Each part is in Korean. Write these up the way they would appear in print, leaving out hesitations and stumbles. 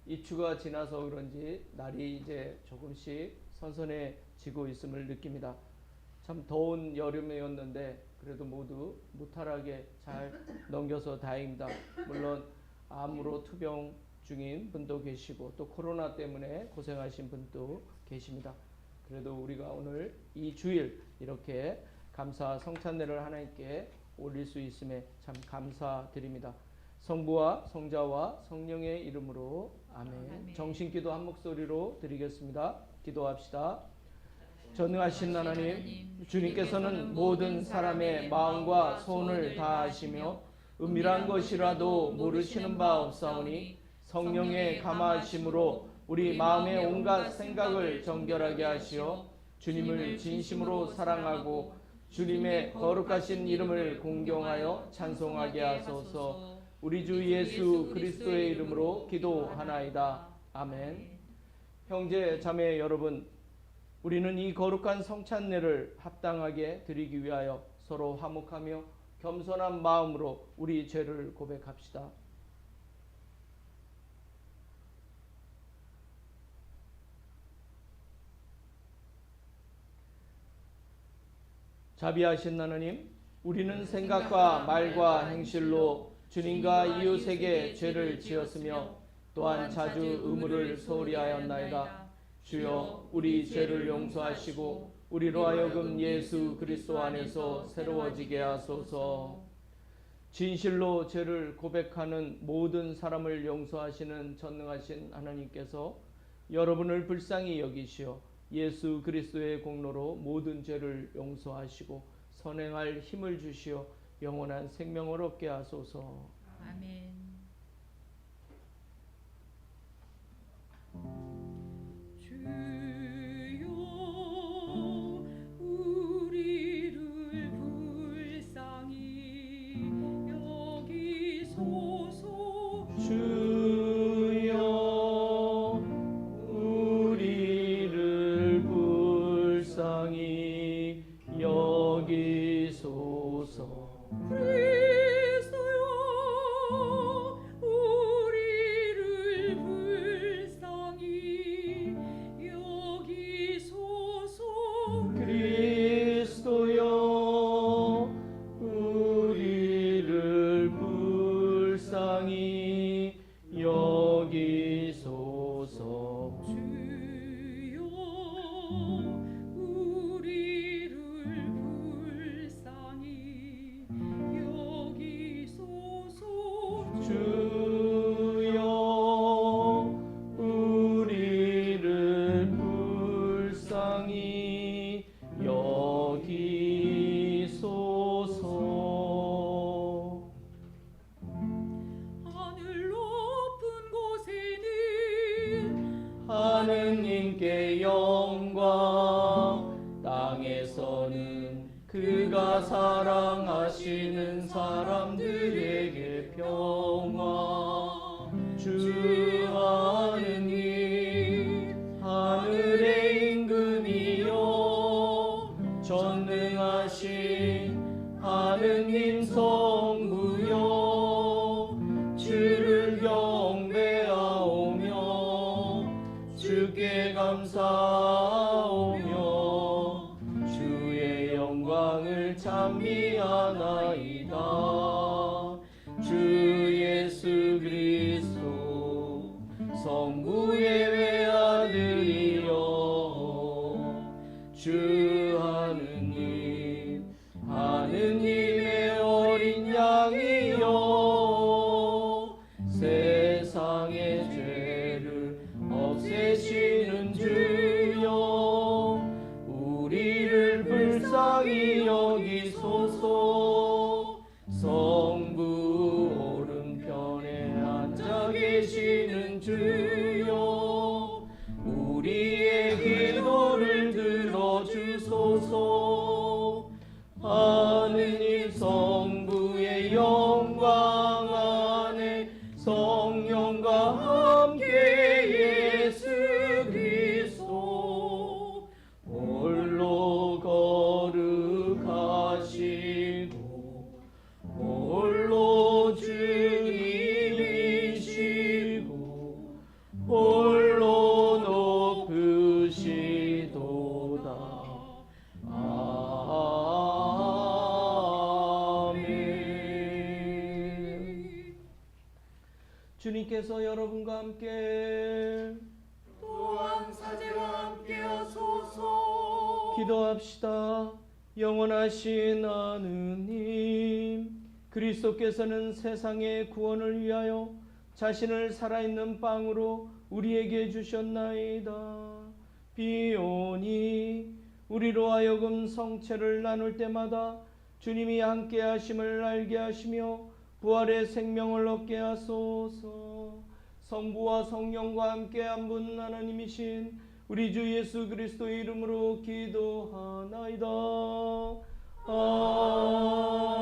이 주가 지나서 그런지 날이 이제 조금씩 선선해지고 있음을 느낍니다. 참 더운 여름이었는데 그래도 모두 무탈하게 잘 넘겨서 다행입니다. 물론 암으로 투병 중인 분도 계시고 또 코로나 때문에 고생하신 분도 계십니다. 그래도 우리가 오늘 이 주일 이렇게 감사 성찬례를 하나님께 올릴 수 있음에 참 감사드립니다. 성부와 성자와 성령의 이름으로 아멘. 정신기도 한 목소리로 드리겠습니다. 기도합시다. 전능하신 하나님, 주님께서는 모든 사람의 마음과 손을 다하시며 은밀한 것이라도 모르시는 바 없사오니 성령의 감화하심으로 우리 마음의 온갖 생각을 정결하게 하시어 주님을 진심으로 사랑하고 주님의 거룩하신 이름을 공경하여 찬송하게 하소서. 우리 주 예수 그리스도의 이름으로 기도하나이다. 아멘. 형제 자매 여러분, 우리는 이 거룩한 성찬례를 합당하게 드리기 위하여 서로 화목하며 겸손한 마음으로 우리 죄를 고백합시다. 자비하신 하나님, 우리는 생각과 말과 행실로 주님과 이웃에게 죄를 지었으며 또한 자주 의무를 소홀히 하였나이다. 주여, 우리 죄를 용서하시고 우리로 하여금 예수 그리스도 안에서 새로워지게 하소서. 진실로 죄를 고백하는 모든 사람을 용서하시는 전능하신 하나님께서 여러분을 불쌍히 여기시어 예수 그리스도의 공로로 모든 죄를 용서하시고 선행할 힘을 주시어 영원한 생명을 얻게 하소서. 아멘. 주여, 우리를 불쌍히 여기소서. 주여, 우리를 불쌍히 여기소서. 그리스도여, 우리를 불쌍히 여기소서. 그리스도여, 우리를 불쌍히 여기소서. 주여, 우리를 불쌍히 여기소서. 주여, 우리를 불쌍히 여기소서. 하늘 높은 곳에는 하느님께 영광, 땅에서는 그가 사랑하시는 사람들에게 평화. 주 하느님, 하늘의 임금이여, 전능하신 하느님 성부여, 주를 경배하오며 주께 감사하오며 주의 영광을 찬미하나이다. 주 예수 그리스도 성부의 외아들이여, 주 하느님, 하느님의 어린 양이여, 세상의 죄를 없애시는 주여, 우리를 불쌍히 여기소서. 성부 오른편에 앉아 계시는 주여, 우리의 기도를 들어주소서. 하느님 성부의 영광 안에 성령과 함께 예수 그리스도 홀로 거룩하시고 홀로 주님이시고 주님께서 여러분과 함께 또한 사제와 함께 하소서. 기도합시다. 영원하신 하느님, 그리스도께서는 세상의 구원을 위하여 자신을 살아있는 빵으로 우리에게 주셨나이다. 비오니 우리로 하여금 성체를 나눌 때마다 주님이 함께 하심을 알게 하시며 부활의 생명을 얻게 하소서. 성부와 성령과 함께 한 분 하나님이신 우리 주 예수 그리스도의 이름으로 기도하나이다.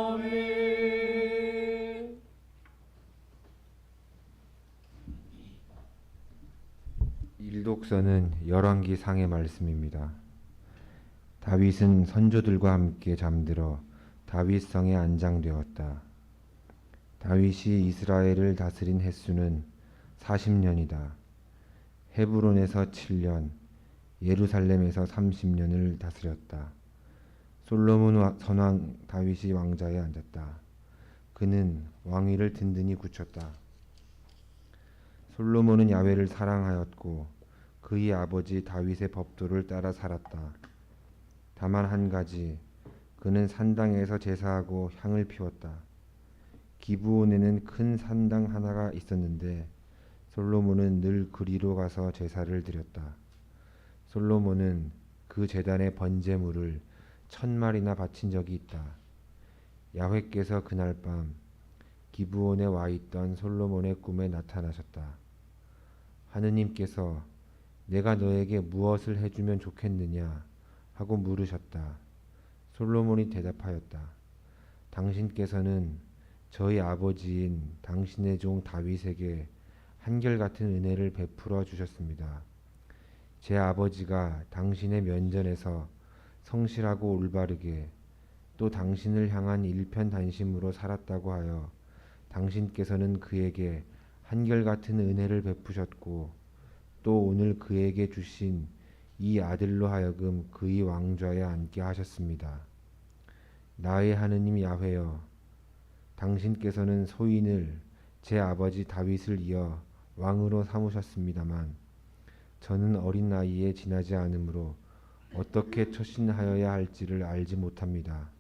아멘. 일독서는 열왕기상의 말씀입니다. 다윗은 선조들과 함께 잠들어 다윗성에 안장되었다. 다윗이 이스라엘을 다스린 횟수는 40년이다. 헤브론에서 7년, 예루살렘에서 30년을 다스렸다. 솔로몬 선왕 다윗이 왕자에 앉았다. 그는 왕위를 든든히 굳혔다. 솔로몬은 야훼를 사랑하였고 그의 아버지 다윗의 법도를 따라 살았다. 다만 한 가지, 그는 산당에서 제사하고 향을 피웠다. 기브온에는 큰 산당 하나가 있었는데 솔로몬은 늘 그리로 가서 제사를 드렸다. 솔로몬은 그 제단의 번제물을 1000마리나 바친 적이 있다. 야훼께서 그날 밤 기브온에 와 있던 솔로몬의 꿈에 나타나셨다. 하느님께서 내가 너에게 무엇을 해주면 좋겠느냐 하고 물으셨다. 솔로몬이 대답하였다. 당신께서는 저희 아버지인 당신의 종 다윗에게 한결같은 은혜를 베풀어 주셨습니다. 제 아버지가 당신의 면전에서 성실하고 올바르게 또 당신을 향한 일편단심으로 살았다고 하여 당신께서는 그에게 한결같은 은혜를 베푸셨고 또 오늘 그에게 주신 이 아들로 하여금 그의 왕좌에 앉게 하셨습니다. 나의 하느님 야훼여, 당신께서는 소인을 제 아버지 다윗을 이어 왕으로 삼으셨습니다만 저는 어린 나이에 지나지 않으므로 어떻게 처신하여야 할지를 알지 못합니다.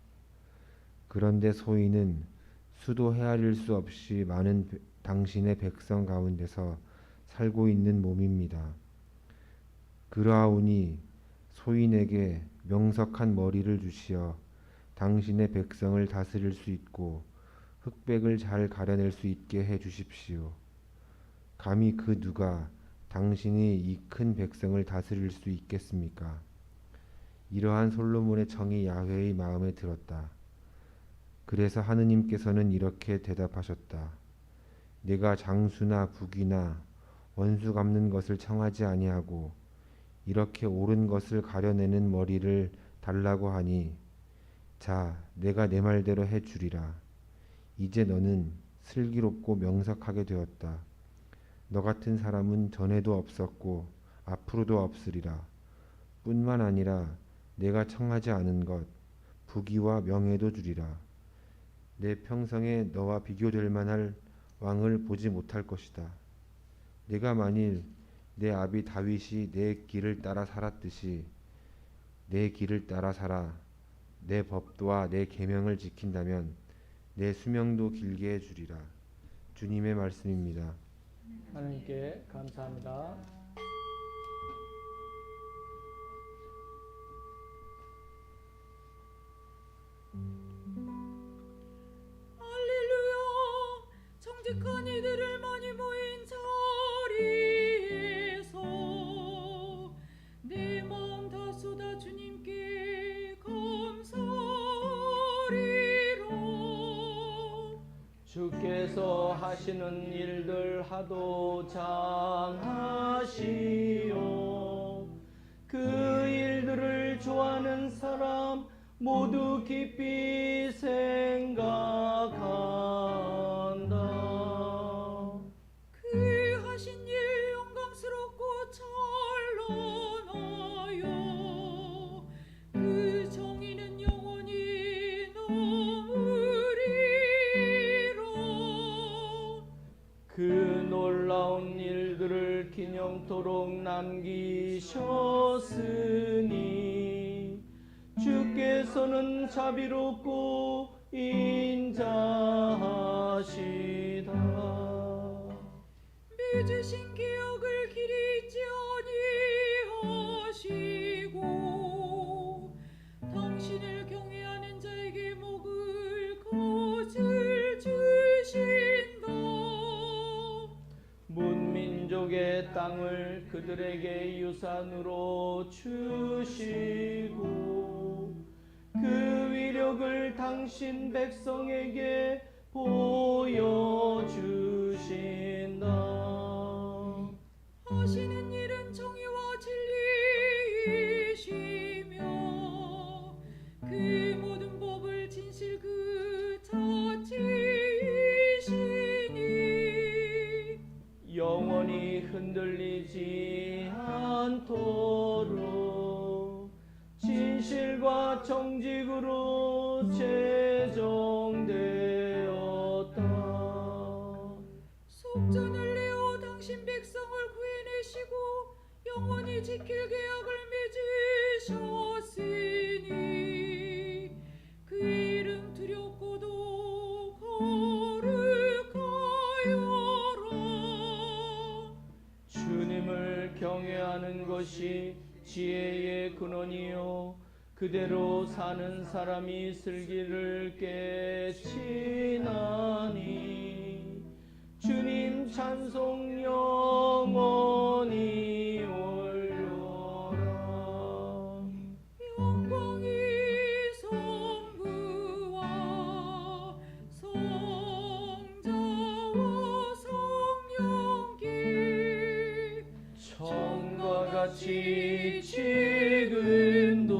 그런데 소인은 수도 헤아릴 수 없이 많은 당신의 백성 가운데서 살고 있는 몸입니다. 그러하오니 소인에게 명석한 머리를 주시어 당신의 백성을 다스릴 수 있고 흑백을 잘 가려낼 수 있게 해 주십시오. 감히 그 누가 당신이 이 큰 백성을 다스릴 수 있겠습니까? 이러한 솔로몬의 청이 야훼의 마음에 들었다. 그래서 하느님께서는 이렇게 대답하셨다. 내가 장수나 북이나 원수 갚는 것을 청하지 아니하고 이렇게 옳은 것을 가려내는 머리를 달라고 하니 자, 내가 내 말대로 해 주리라. 이제 너는 슬기롭고 명석하게 되었다. 너 같은 사람은 전에도 없었고 앞으로도 없으리라. 뿐만 아니라 내가 청하지 않은 것, 부귀와 명예도 주리라. 내 평생에 너와 비교될 만할 왕을 보지 못할 것이다. 내가 만일 내 아비 다윗이 내 길을 따라 살았듯이 내 길을 따라 살아 내 법도와 내 계명을 지킨다면 내 수명도 길게 해주리라. 주님의 말씀입니다. 하나님께 감사합니다. 할렐루야. 정직한 이들을 많이 모인 자리에서 내 마음 다 쏟아 주님께 감사하리라. 주께서 하시는 일들 하도 장하시오. 그 일들을 좋아하는 사람 모두 깊이 생각한다. 그의 하신 일 영광스럽고 찬란하여 그 정의는 영원히 남으리라. 그 놀라운 놀라운 일들을 기념토록 남기셨으니 주께서는 자비롭고 인자하시다. 빚으신 기억을 길이 잊지 아니하시고 당신을 경외하는 자에게 먹을 것을 주신다. 문민족의 땅을 그들에게 유산으로 주시고 그 위력을 당신 백성에게 보여주신다. 하시는 일은 정의와 진리이시며 그 모든 법을 진실 그 자체이시니 영원히 흔들리지 않도록 진실과 정직으로 제정되었다. 속전을 내어 당신 백성을 구해내시고 영원히 지킬 계약을 맺으셨으니 그 이름 두렵고도 거룩하여라. 주님을 경외하는 것이 지혜의 근원이요 그대로 사는 사람이 슬기를 깨치나니 주님 찬송 영원히 올려라. 영광이 성부와 성자와 성령께 처음과 같이 지금도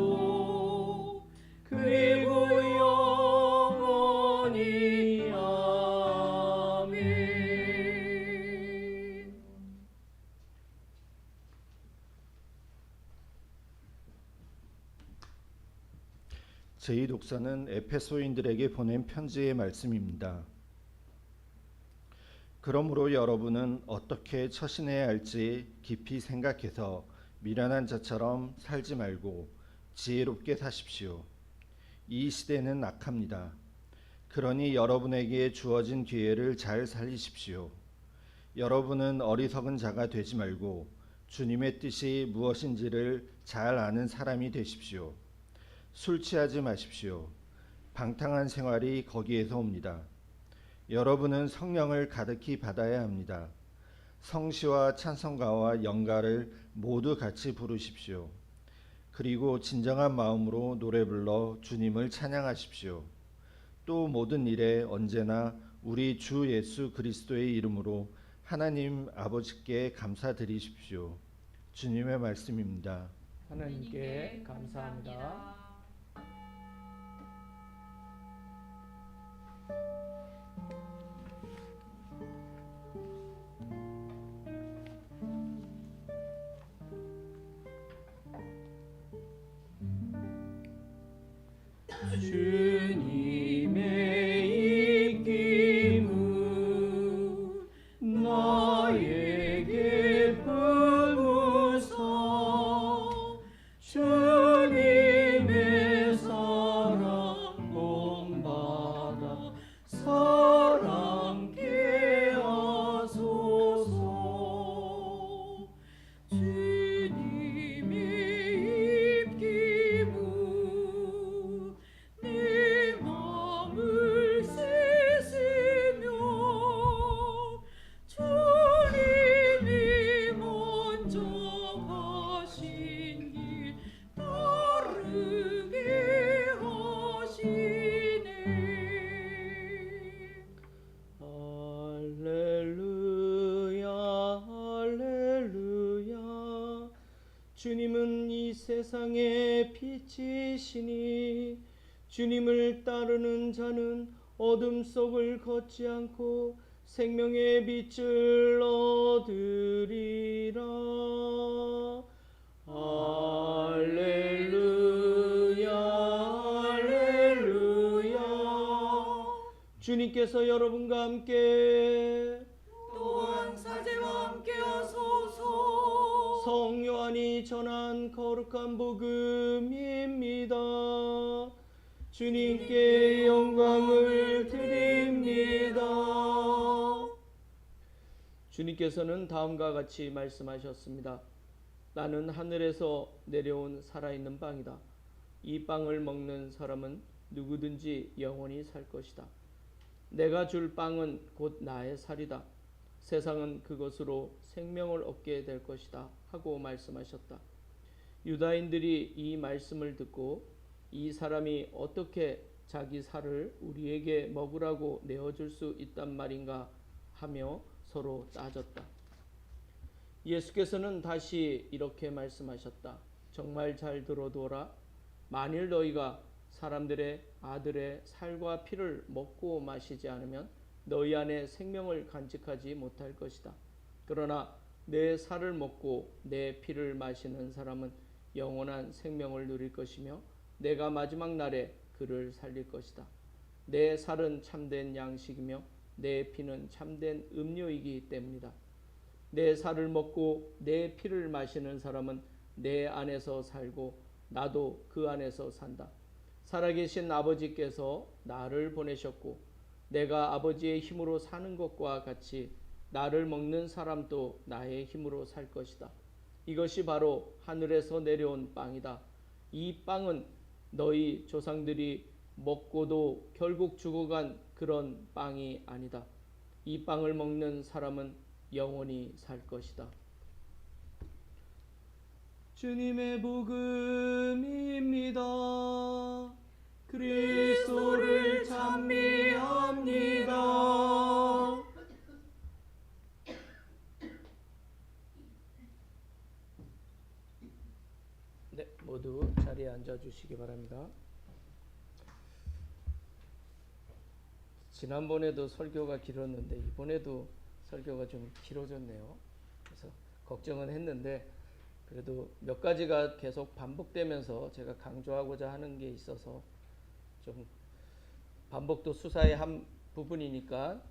그리고 영원히 아멘. 제2 독서는 에페소인들에게 보낸 편지의 말씀입니다. 그러므로 여러분은 어떻게 처신해야 할지 깊이 생각해서 미련한 자처럼 살지 말고 지혜롭게 사십시오. 이 시대는 악합니다. 그러니 여러분에게 주어진 기회를 잘 살리십시오. 여러분은 어리석은 자가 되지 말고 주님의 뜻이 무엇인지를 잘 아는 사람이 되십시오. 술 취하지 마십시오. 방탕한 생활이 거기에서 옵니다. 여러분은 성령을 가득히 받아야 합니다. 성시와 찬송가와 연가를 모두 같이 부르십시오. 그리고 진정한 마음으로 노래 불러 주님을 찬양하십시오. 또 모든 일에 언제나 우리 주 예수 그리스도의 이름으로 하나님 아버지께 감사드리십시오. 주님의 말씀입니다. 하나님께 감사합니다. 주님의 입김은 나에게 품으사 주님의 사랑 본받아 사랑케 하소서. 주님의 입김은 내 마음을 씻으며 주님이 먼저 가신 길 따르게 하시네. 할렐루야 할렐루야. 주님은 이 세상의 빛이시니 주님을 따르는 자는 어둠 속을 걷지 않고 생명의 빛을 얻으리라. 할렐루야 할렐루야. 주님께서 여러분과 함께 또한 사제 성요한이 전한 거룩한 복음입니다. 주님께 영광을 드립니다. 주님께서는 다음과 같이 말씀하셨습니다. 나는 하늘에서 내려온 살아있는 빵이다. 이 빵을 먹는 사람은 누구든지 영원히 살 것이다. 내가 줄 빵은 곧 나의 살이다. 세상은 그것으로 생명을 얻게 될 것이다 하고 말씀하셨다. 유다인들이 이 말씀을 듣고 이 사람이 어떻게 자기 살을 우리에게 먹으라고 내어줄 수 있단 말인가 하며 서로 따졌다. 예수께서는 다시 이렇게 말씀하셨다. 정말 잘 들어두어라. 만일 너희가 사람들의 아들의 살과 피를 먹고 마시지 않으면 너희 안에 생명을 간직하지 못할 것이다. 그러나 내 살을 먹고 내 피를 마시는 사람은 영원한 생명을 누릴 것이며 내가 마지막 날에 그를 살릴 것이다. 내 살은 참된 양식이며 내 피는 참된 음료이기 때문이다. 내 살을 먹고 내 피를 마시는 사람은 내 안에서 살고 나도 그 안에서 산다. 살아계신 아버지께서 나를 보내셨고 내가 아버지의 힘으로 사는 것과 같이 나를 먹는 사람도 나의 힘으로 살 것이다. 이것이 바로 하늘에서 내려온 빵이다. 이 빵은 너희 조상들이 먹고도 결국 죽어간 그런 빵이 아니다. 이 빵을 먹는 사람은 영원히 살 것이다. 주님의 복음입니다. 그리스도를 찬미합니다. 네, 모두 자리에 앉아 주시기 바랍니다. 지난번에도 설교가 길었는데 이번에도 설교가 좀 길어졌네요. 그래서 걱정은 했는데 그래도 몇 가지가 계속 반복되면서 제가 강조하고자 하는 게 있어서 좀 반복도 수사의 한 부분이니까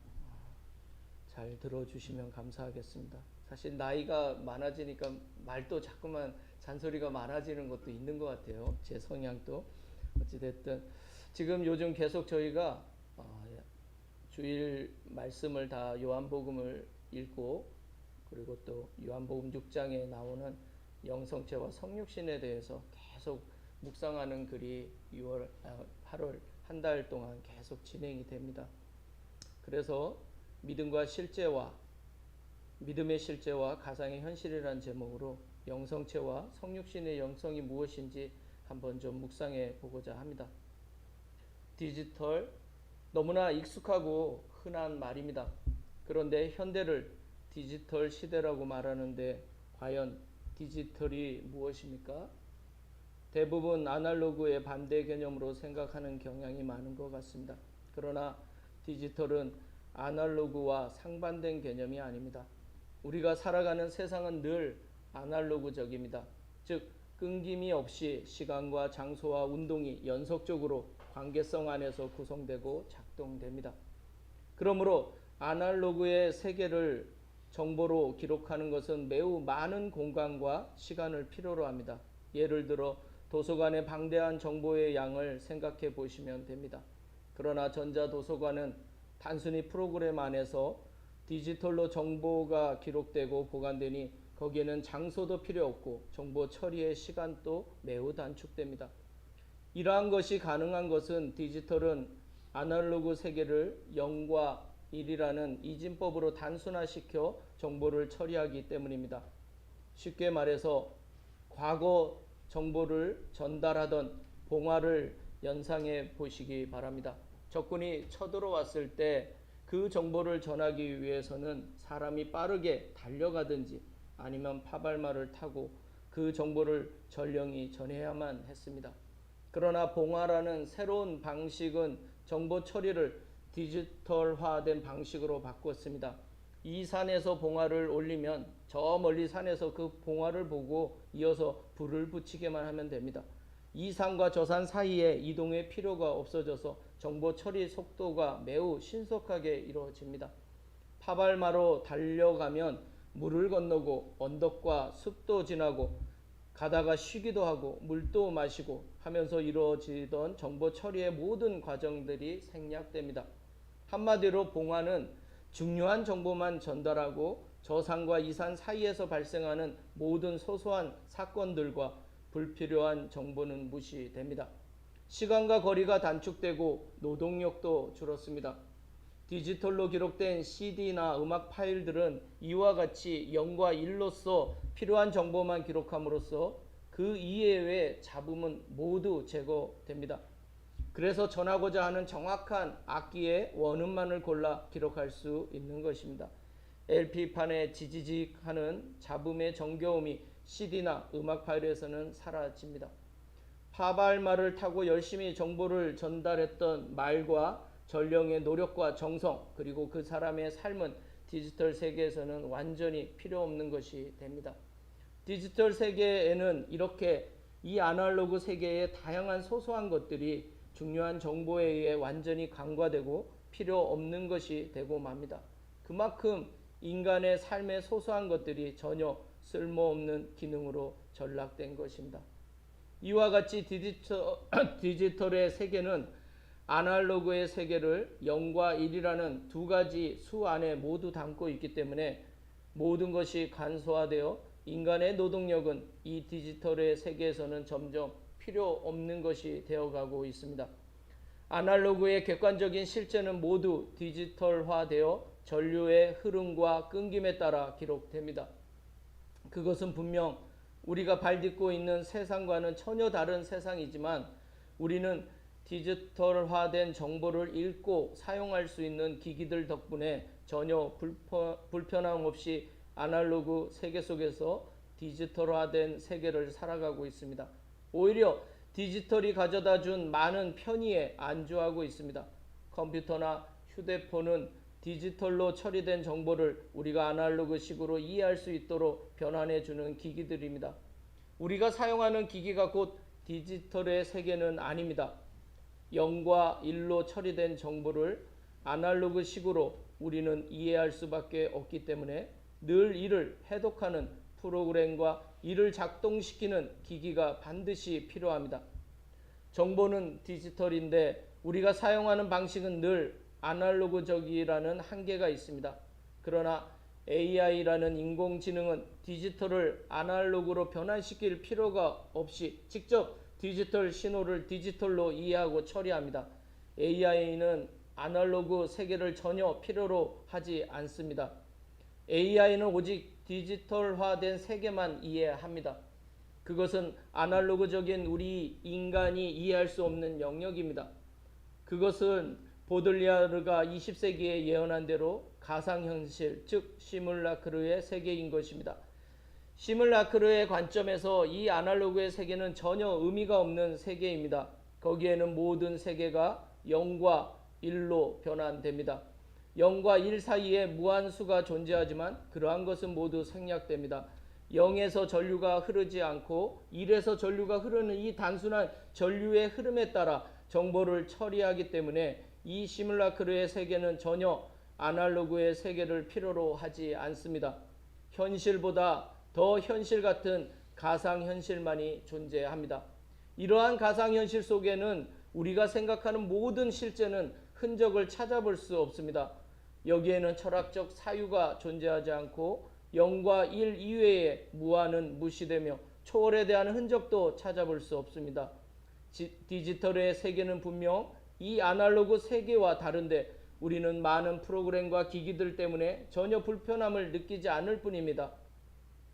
잘 들어주시면 감사하겠습니다. 사실 나이가 많아지니까 말도 자꾸만 잔소리가 많아지는 것도 있는 것 같아요. 제 성향도. 어찌됐든 지금 요즘 계속 저희가 주일 말씀을 다 요한복음을 읽고 그리고 또 요한복음 6장에 나오는 영성체와 성육신에 대해서 계속 묵상하는 글이 8월 한 달 동안 계속 진행이 됩니다. 그래서 믿음의 실제와 가상의 현실이라는 제목으로 영성체와 성육신의 영성이 무엇인지 한번 좀 묵상해 보고자 합니다. 디지털, 너무나 익숙하고 흔한 말입니다. 그런데 현대를 디지털 시대라고 말하는데 과연 디지털이 무엇입니까? 대부분 아날로그의 반대 개념으로 생각하는 경향이 많은 것 같습니다. 그러나 디지털은 아날로그와 상반된 개념이 아닙니다. 우리가 살아가는 세상은 늘 아날로그적입니다. 즉 끊김이 없이 시간과 장소와 운동이 연속적으로 관계성 안에서 구성되고 작동됩니다. 그러므로 아날로그의 세계를 정보로 기록하는 것은 매우 많은 공간과 시간을 필요로 합니다. 예를 들어 도서관의 방대한 정보의 양을 생각해 보시면 됩니다. 그러나 전자도서관은 단순히 프로그램 안에서 디지털로 정보가 기록되고 보관되니 거기에는 장소도 필요 없고 정보 처리의 시간도 매우 단축됩니다. 이러한 것이 가능한 것은 디지털은 아날로그 세계를 0과 1이라는 이진법으로 단순화시켜 정보를 처리하기 때문입니다. 쉽게 말해서 과거 정보를 전달하던 봉화를 연상해 보시기 바랍니다. 적군이 쳐들어왔을 때 그 정보를 전하기 위해서는 사람이 빠르게 달려가든지 아니면 파발마를 타고 그 정보를 전령이 전해야만 했습니다. 그러나 봉화라는 새로운 방식은 정보 처리를 디지털화된 방식으로 바꿨습니다. 이 산에서 봉화를 올리면 저 멀리 산에서 그 봉화를 보고 이어서 불을 붙이게만 하면 됩니다. 이 산과 저 산 사이에 이동의 필요가 없어져서 정보 처리 속도가 매우 신속하게 이루어집니다. 파발마로 달려가면 물을 건너고 언덕과 숲도 지나고 가다가 쉬기도 하고 물도 마시고 하면서 이루어지던 정보 처리의 모든 과정들이 생략됩니다. 한마디로 봉화는 중요한 정보만 전달하고 저산과 이산 사이에서 발생하는 모든 소소한 사건들과 불필요한 정보는 무시됩니다. 시간과 거리가 단축되고 노동력도 줄었습니다. 디지털로 기록된 CD나 음악 파일들은 이와 같이 0과 1로서 필요한 정보만 기록함으로써 그 이외의 잡음은 모두 제거됩니다. 그래서 전하고자 하는 정확한 악기의 원음만을 골라 기록할 수 있는 것입니다. LP판에 지지직하는 잡음의 정겨움이 CD나 음악 파일에서는 사라집니다. 파발말을 타고 열심히 정보를 전달했던 말과 전령의 노력과 정성 그리고 그 사람의 삶은 디지털 세계에서는 완전히 필요 없는 것이 됩니다. 디지털 세계에는 이렇게 이 아날로그 세계의 다양한 소소한 것들이 중요한 정보에 의해 완전히 간과되고 필요 없는 것이 되고 맙니다. 그만큼 인간의 삶의 소소한 것들이 전혀 쓸모없는 기능으로 전락된 것입니다. 이와 같이 디지털의 세계는 아날로그의 세계를 0과 1이라는 두 가지 수 안에 모두 담고 있기 때문에 모든 것이 간소화되어 인간의 노동력은 이 디지털의 세계에서는 점점 필요 없는 것이 되어가고 있습니다. 아날로그의 객관적인 실제는 모두 디지털화되어 전류의 흐름과 끊김에 따라 기록됩니다. 그것은 분명 우리가 발딛고 있는 세상과는 전혀 다른 세상이지만 우리는 디지털화된 정보를 읽고 사용할 수 있는 기기들 덕분에 전혀 불편함 없이 아날로그 세계 속에서 디지털화된 세계를 살아가고 있습니다. 오히려 디지털이 가져다 준 많은 편의에 안주하고 있습니다. 컴퓨터나 휴대폰은 디지털로 처리된 정보를 우리가 아날로그식으로 이해할 수 있도록 변환해 주는 기기들입니다. 우리가 사용하는 기기가 곧 디지털의 세계는 아닙니다. 0과 1로 처리된 정보를 아날로그식으로 우리는 이해할 수밖에 없기 때문에 늘 이를 해독하는 프로그램과 이를 작동시키는 기기가 반드시 필요합니다. 정보는 디지털인데 우리가 사용하는 방식은 늘 아날로그적이라는 한계가 있습니다. 그러나 AI라는 인공지능은 디지털을 아날로그로 변환시킬 필요가 없이 직접 디지털 신호를 디지털로 이해하고 처리합니다. AI는 아날로그 세계를 전혀 필요로 하지 않습니다. AI는 오직 디지털화된 세계만 이해합니다. 그것은 아날로그적인 우리 인간이 이해할 수 없는 영역입니다. 그것은 보들리아르가 20세기에 예언한 대로 가상현실, 즉 시뮬라크르의 세계인 것입니다. 시뮬라크르의 관점에서 이 아날로그의 세계는 전혀 의미가 없는 세계입니다. 거기에는 모든 세계가 0과 1로 변환됩니다. 0과 1 사이에 무한수가 존재하지만 그러한 것은 모두 생략됩니다. 0에서 전류가 흐르지 않고 1에서 전류가 흐르는 이 단순한 전류의 흐름에 따라 정보를 처리하기 때문에 이 시뮬라크르의 세계는 전혀 아날로그의 세계를 필요로 하지 않습니다. 현실보다 더 현실 같은 가상현실만이 존재합니다. 이러한 가상현실 속에는 우리가 생각하는 모든 실제는 흔적을 찾아볼 수 없습니다. 여기에는 철학적 사유가 존재하지 않고 0과 1 이외의 무한은 무시되며 초월에 대한 흔적도 찾아볼 수 없습니다. 디지털의 세계는 분명 이 아날로그 세계와 다른데 우리는 많은 프로그램과 기기들 때문에 전혀 불편함을 느끼지 않을 뿐입니다.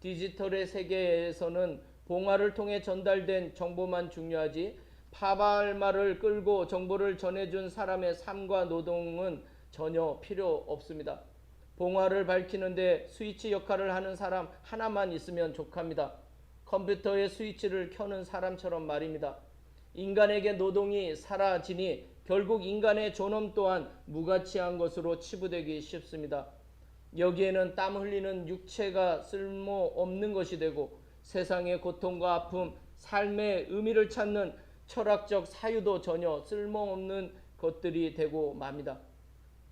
디지털의 세계에서는 봉화를 통해 전달된 정보만 중요하지 파발말을 끌고 정보를 전해준 사람의 삶과 노동은 전혀 필요 없습니다. 봉화를 밝히는데 스위치 역할을 하는 사람 하나만 있으면 족합니다. 컴퓨터의 스위치를 켜는 사람처럼 말입니다. 인간에게 노동이 사라지니 결국 인간의 존엄 또한 무가치한 것으로 치부되기 쉽습니다. 여기에는 땀 흘리는 육체가 쓸모없는 것이 되고 세상의 고통과 아픔, 삶의 의미를 찾는 철학적 사유도 전혀 쓸모없는 것들이 되고 맙니다.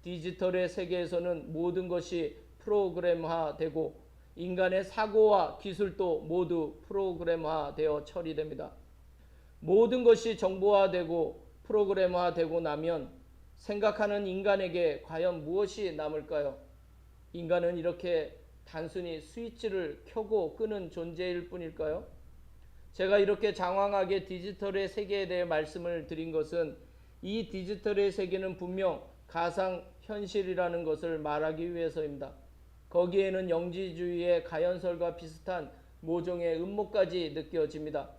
디지털의 세계에서는 모든 것이 프로그램화되고 인간의 사고와 기술도 모두 프로그램화되어 처리됩니다. 모든 것이 정보화되고 프로그램화되고 나면 생각하는 인간에게 과연 무엇이 남을까요? 인간은 이렇게 단순히 스위치를 켜고 끄는 존재일 뿐일까요? 제가 이렇게 장황하게 디지털의 세계에 대해 말씀을 드린 것은 이 디지털의 세계는 분명 가상현실이라는 것을 말하기 위해서입니다. 거기에는 영지주의의 가연설과 비슷한 모종의 음모까지 느껴집니다.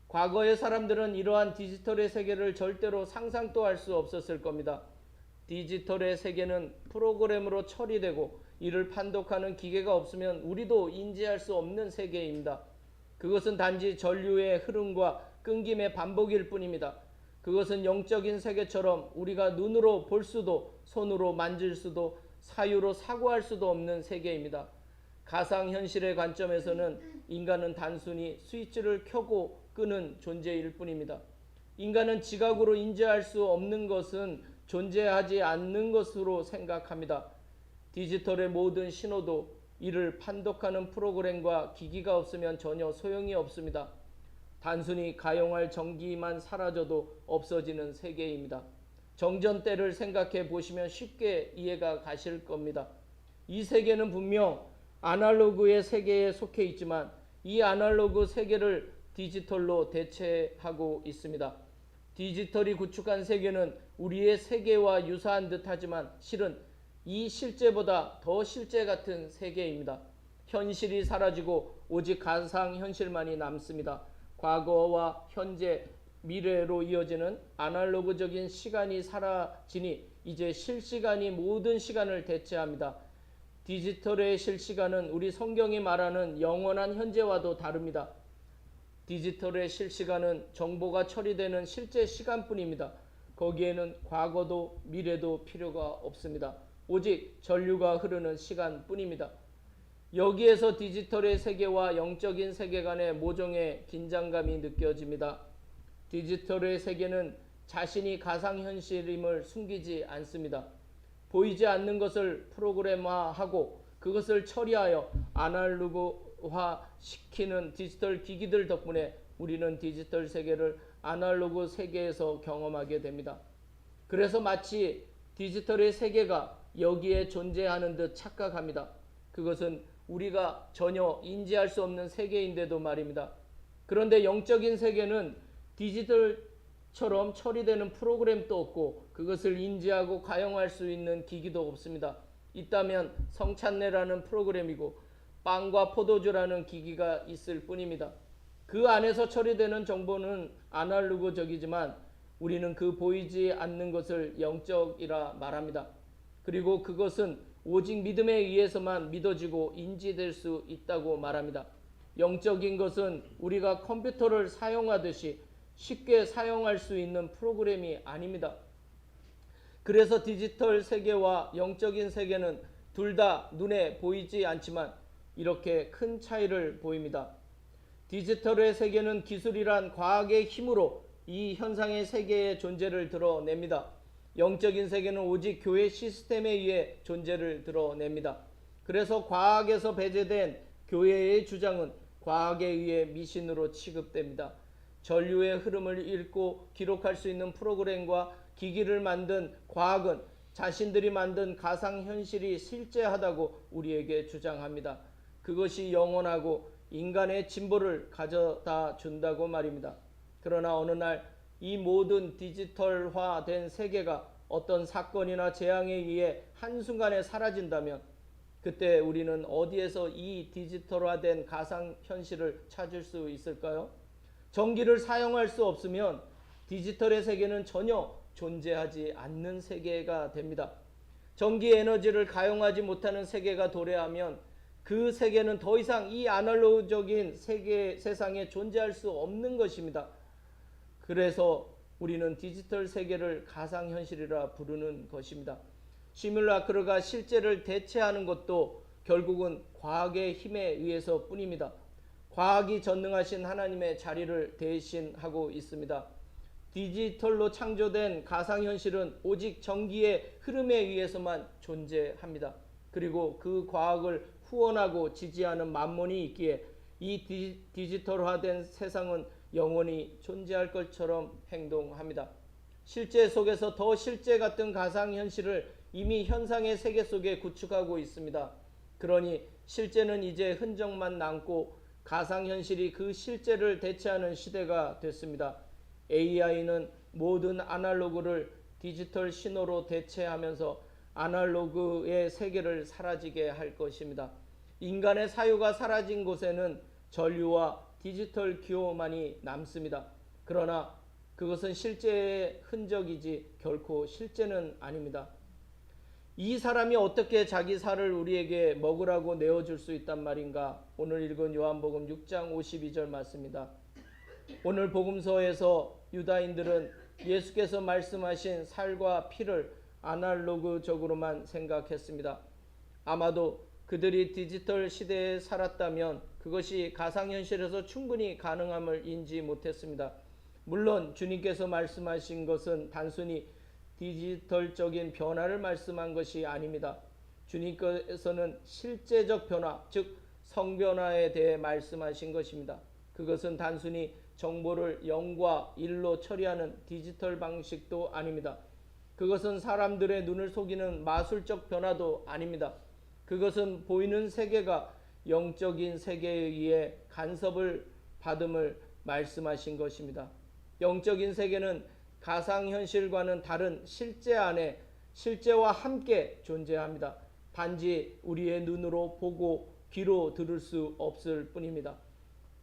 과거의 사람들은 이러한 디지털의 세계를 절대로 상상도 할 수 없었을 겁니다. 디지털의 세계는 프로그램으로 처리되고 이를 판독하는 기계가 없으면 우리도 인지할 수 없는 세계입니다. 그것은 단지 전류의 흐름과 끊김의 반복일 뿐입니다. 그것은 영적인 세계처럼 우리가 눈으로 볼 수도 손으로 만질 수도 사유로 사고할 수도 없는 세계입니다. 가상현실의 관점에서는 인간은 단순히 스위치를 켜고 끄는 존재일 뿐입니다. 인간은 지각으로 인지할 수 없는 것은 존재하지 않는 것으로 생각합니다. 디지털의 모든 신호도 이를 판독하는 프로그램과 기기가 없으면 전혀 소용이 없습니다. 단순히 가용할 전기만 사라져도 없어지는 세계입니다. 정전 때를 생각해 보시면 쉽게 이해가 가실 겁니다. 이 세계는 분명 아날로그의 세계에 속해 있지만 이 아날로그 세계를 디지털로 대체하고 있습니다. 디지털이 구축한 세계는 우리의 세계와 유사한 듯하지만 실은 이 실제보다 더 실제 같은 세계입니다. 현실이 사라지고 오직 가상현실만이 남습니다. 과거와 현재, 미래로 이어지는 아날로그적인 시간이 사라지니 이제 실시간이 모든 시간을 대체합니다. 디지털의 실시간은 우리 성경이 말하는 영원한 현재와도 다릅니다. 디지털의 실시간은 정보가 처리되는 실제 시간뿐입니다. 거기에는 과거도 미래도 필요가 없습니다. 오직 전류가 흐르는 시간뿐입니다. 여기에서 디지털의 세계와 영적인 세계 간의 모종의 긴장감이 느껴집니다. 디지털의 세계는 자신이 가상현실임을 숨기지 않습니다. 보이지 않는 것을 프로그램화하고 그것을 처리하여 아날로그화시키는 디지털 기기들 덕분에 우리는 디지털 세계를 아날로그 세계에서 경험하게 됩니다. 그래서 마치 디지털의 세계가 여기에 존재하는 듯 착각합니다. 그것은 우리가 전혀 인지할 수 없는 세계인데도 말입니다. 그런데 영적인 세계는 디지털처럼 처리되는 프로그램도 없고 그것을 인지하고 가용할 수 있는 기기도 없습니다. 있다면 성찬례라는 프로그램이고 빵과 포도주라는 기기가 있을 뿐입니다. 그 안에서 처리되는 정보는 아날로그적이지만 우리는 그 보이지 않는 것을 영적이라 말합니다. 그리고 그것은 오직 믿음에 의해서만 믿어지고 인지될 수 있다고 말합니다. 영적인 것은 우리가 컴퓨터를 사용하듯이 쉽게 사용할 수 있는 프로그램이 아닙니다. 그래서 디지털 세계와 영적인 세계는 둘 다 눈에 보이지 않지만 이렇게 큰 차이를 보입니다. 디지털의 세계는 기술이란 과학의 힘으로 이 현상의 세계의 존재를 드러냅니다. 영적인 세계는 오직 교회 시스템에 의해 존재를 드러냅니다. 그래서 과학에서 배제된 교회의 주장은 과학에 의해 미신으로 취급됩니다. 전류의 흐름을 읽고 기록할 수 있는 프로그램과 기기를 만든 과학은 자신들이 만든 가상현실이 실제하다고 우리에게 주장합니다. 그것이 영원하고 인간의 진보를 가져다 준다고 말입니다. 그러나 어느 날 이 모든 디지털화된 세계가 어떤 사건이나 재앙에 의해 한순간에 사라진다면 그때 우리는 어디에서 이 디지털화된 가상현실을 찾을 수 있을까요? 전기를 사용할 수 없으면 디지털의 세계는 전혀 존재하지 않는 세계가 됩니다. 전기 에너지를 가용하지 못하는 세계가 도래하면 그 세계는 더 이상 이 아날로그적인 세상에 존재할 수 없는 것입니다. 그래서 우리는 디지털 세계를 가상현실이라 부르는 것입니다. 시뮬라크르가 실제를 대체하는 것도 결국은 과학의 힘에 의해서 뿐입니다. 과학이 전능하신 하나님의 자리를 대신하고 있습니다. 디지털로 창조된 가상현실은 오직 전기의 흐름에 의해서만 존재합니다. 그리고 그 과학을 후원하고 지지하는 만몬이 있기에 이 디지털화된 세상은 영원히 존재할 것처럼 행동합니다. 실제 속에서 더 실제 같은 가상현실을 이미 현상의 세계 속에 구축하고 있습니다. 그러니 실제는 이제 흔적만 남고 가상현실이 그 실제를 대체하는 시대가 됐습니다. AI는 모든 아날로그를 디지털 신호로 대체하면서 아날로그의 세계를 사라지게 할 것입니다. 인간의 사유가 사라진 곳에는 전류와 디지털 기호만이 남습니다. 그러나 그것은 실제의 흔적이지 결코 실제는 아닙니다. 이 사람이 어떻게 자기 살을 우리에게 먹으라고 내어줄 수 있단 말인가? 오늘 읽은 요한복음 6장 52절 말씀입니다. 오늘 복음서에서 유다인들은 예수께서 말씀하신 살과 피를 아날로그적으로만 생각했습니다. 아마도 그들이 디지털 시대에 살았다면 그것이 가상현실에서 충분히 가능함을 인지 못했습니다. 물론 주님께서 말씀하신 것은 단순히 디지털적인 변화를 말씀한 것이 아닙니다. 주님께서는 실제적 변화, 즉 성변화에 대해 말씀하신 것입니다. 그것은 단순히 정보를 0과 1로 처리하는 디지털 방식도 아닙니다. 그것은 사람들의 눈을 속이는 마술적 변화도 아닙니다. 그것은 보이는 세계가 영적인 세계에 의해 간섭을 받음을 말씀하신 것입니다. 영적인 세계는 가상현실과는 다른 실제 안에 실제와 함께 존재합니다. 단지 우리의 눈으로 보고 귀로 들을 수 없을 뿐입니다.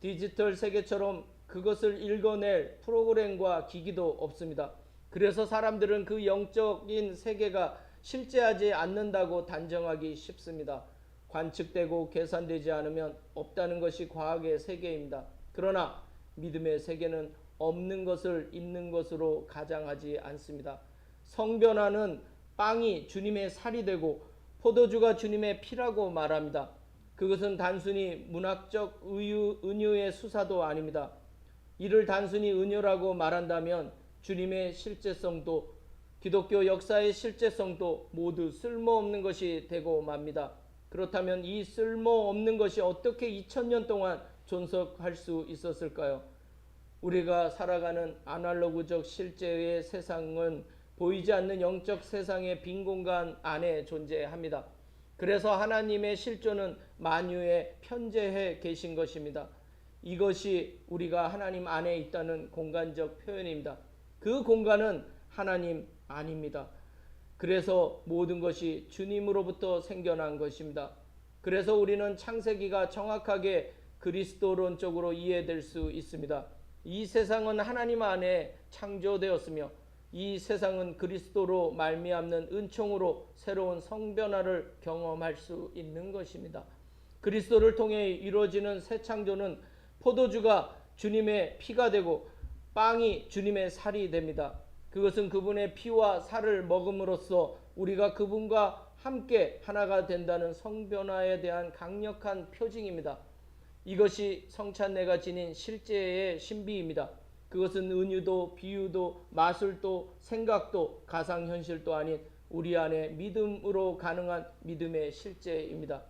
디지털 세계처럼 그것을 읽어낼 프로그램과 기기도 없습니다. 그래서 사람들은 그 영적인 세계가 실제하지 않는다고 단정하기 쉽습니다. 관측되고 계산되지 않으면 없다는 것이 과학의 세계입니다. 그러나 믿음의 세계는 없는 것을 있는 것으로 가장하지 않습니다. 성변화는 빵이 주님의 살이 되고 포도주가 주님의 피라고 말합니다. 그것은 단순히 문학적 은유의 수사도 아닙니다. 이를 단순히 은유라고 말한다면 주님의 실제성도 기독교 역사의 실제성도 모두 쓸모없는 것이 되고 맙니다. 그렇다면 이 쓸모없는 것이 어떻게 2000년 동안 존속할 수 있었을까요? 우리가 살아가는 아날로그적 실제의 세상은 보이지 않는 영적 세상의 빈 공간 안에 존재합니다. 그래서 하나님의 실존은 만유에 편재해 계신 것입니다. 이것이 우리가 하나님 안에 있다는 공간적 표현입니다. 그 공간은 하나님 아닙니다. 그래서 모든 것이 주님으로부터 생겨난 것입니다. 그래서 우리는 창세기가 정확하게 그리스도론적으로 이해될 수 있습니다. 이 세상은 하나님 안에 창조되었으며 이 세상은 그리스도로 말미암는 은총으로 새로운 성변화를 경험할 수 있는 것입니다. 그리스도를 통해 이루어지는 새 창조는 포도주가 주님의 피가 되고 빵이 주님의 살이 됩니다. 그것은 그분의 피와 살을 먹음으로써 우리가 그분과 함께 하나가 된다는 성변화에 대한 강력한 표징입니다. 이것이 성찬례가 지닌 실제의 신비입니다. 그것은 은유도 비유도 마술도 생각도 가상현실도 아닌 우리 안에 믿음으로 가능한 믿음의 실제입니다.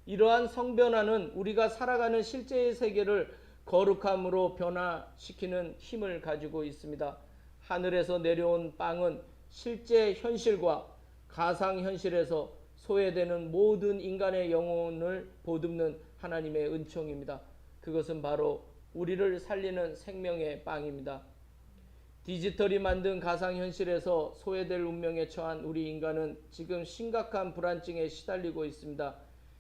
이러한 성변화는 우리가 살아가는 실제의 세계를 거룩함으로 변화시키는 힘을 가지고 있습니다. 하늘에서 내려온 빵은 실제 현실과 가상현실에서 소외되는 모든 인간의 영혼을 보듬는 하나님의 은총입니다. 그것은 바로 우리를 살리는 생명의 빵입니다. 디지털이 만든 가상현실에서 소외될 운명에 처한 우리 인간은 지금 심각한 불안증에 시달리고 있습니다.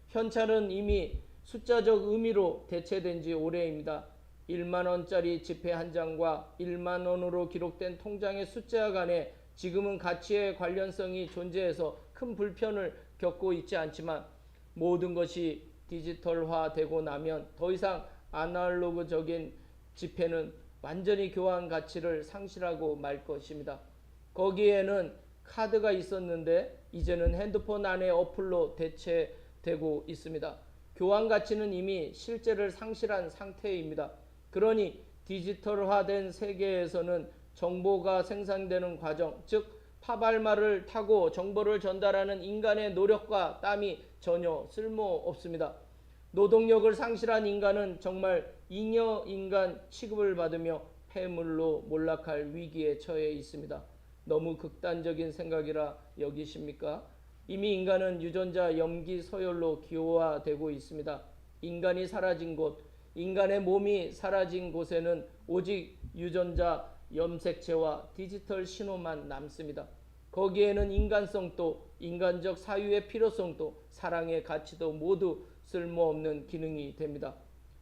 현찰은 이미 숫자적 의미로 대체된 지 오래입니다. 1만 원짜리 지폐 한 장과 1만 원으로 기록된 통장의 숫자 간에 지금은 가치의 관련성이 존재해서 큰 불편을 겪고 있지 않지만 모든 것이 디지털화되고 나면 더 이상 아날로그적인 지폐는 완전히 교환 가치를 상실하고 말 것입니다. 거기에는 카드가 있었는데 이제는 핸드폰 안에 어플로 대체되고 있습니다. 교환 가치는 이미 실제를 상실한 상태입니다. 그러니 디지털화된 세계에서는 정보가 생산되는 과정, 즉 파발마를 타고 정보를 전달하는 인간의 노력과 땀이 전혀 쓸모없습니다. 노동력을 상실한 인간은 정말 잉여 인간 취급을 받으며 폐물로 몰락할 위기에 처해 있습니다. 너무 극단적인 생각이라 여기십니까? 이미 인간은 유전자 염기 서열로 기호화되고 있습니다. 인간이 사라진 곳, 인간의 몸이 사라진 곳에는 오직 유전자 염색체와 디지털 신호만 남습니다. 거기에는 인간성도, 인간적 사유의 필요성도, 사랑의 가치도 모두 쓸모없는 기능이 됩니다.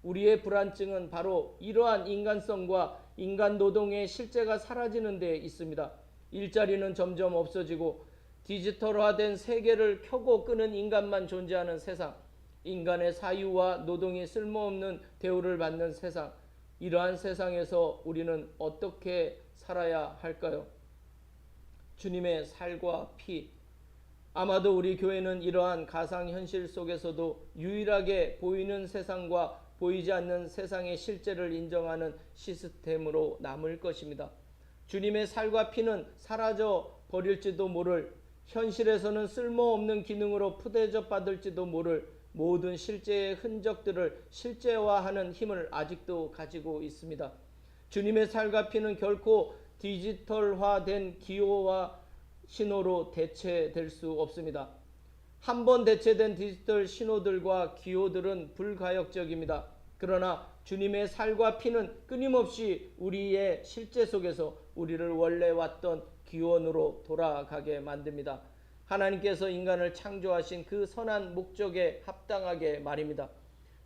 우리의 불안증은 바로 이러한 인간성과 인간 노동의 실제가 사라지는 데 있습니다. 일자리는 점점 없어지고 디지털화된 세계를 켜고 끄는 인간만 존재하는 세상, 인간의 사유와 노동이 쓸모없는 대우를 받는 세상, 이러한 세상에서 우리는 어떻게 살아야 할까요? 주님의 살과 피, 아마도 우리 교회는 이러한 가상현실 속에서도 유일하게 보이는 세상과 보이지 않는 세상의 실제를 인정하는 시스템으로 남을 것입니다. 주님의 살과 피는 사라져 버릴지도 모를, 현실에서는 쓸모없는 기능으로 푸대접 받을지도 모를 모든 실제의 흔적들을 실제화하는 힘을 아직도 가지고 있습니다. 주님의 살과 피는 결코 디지털화된 기호와 신호로 대체될 수 없습니다. 한번 대체된 디지털 신호들과 기호들은 불가역적입니다. 그러나 주님의 살과 피는 끊임없이 우리의 실제 속에서 우리를 원래 왔던 기원으로 돌아가게 만듭니다. 하나님께서 인간을 창조하신 그 선한 목적에 합당하게 말입니다.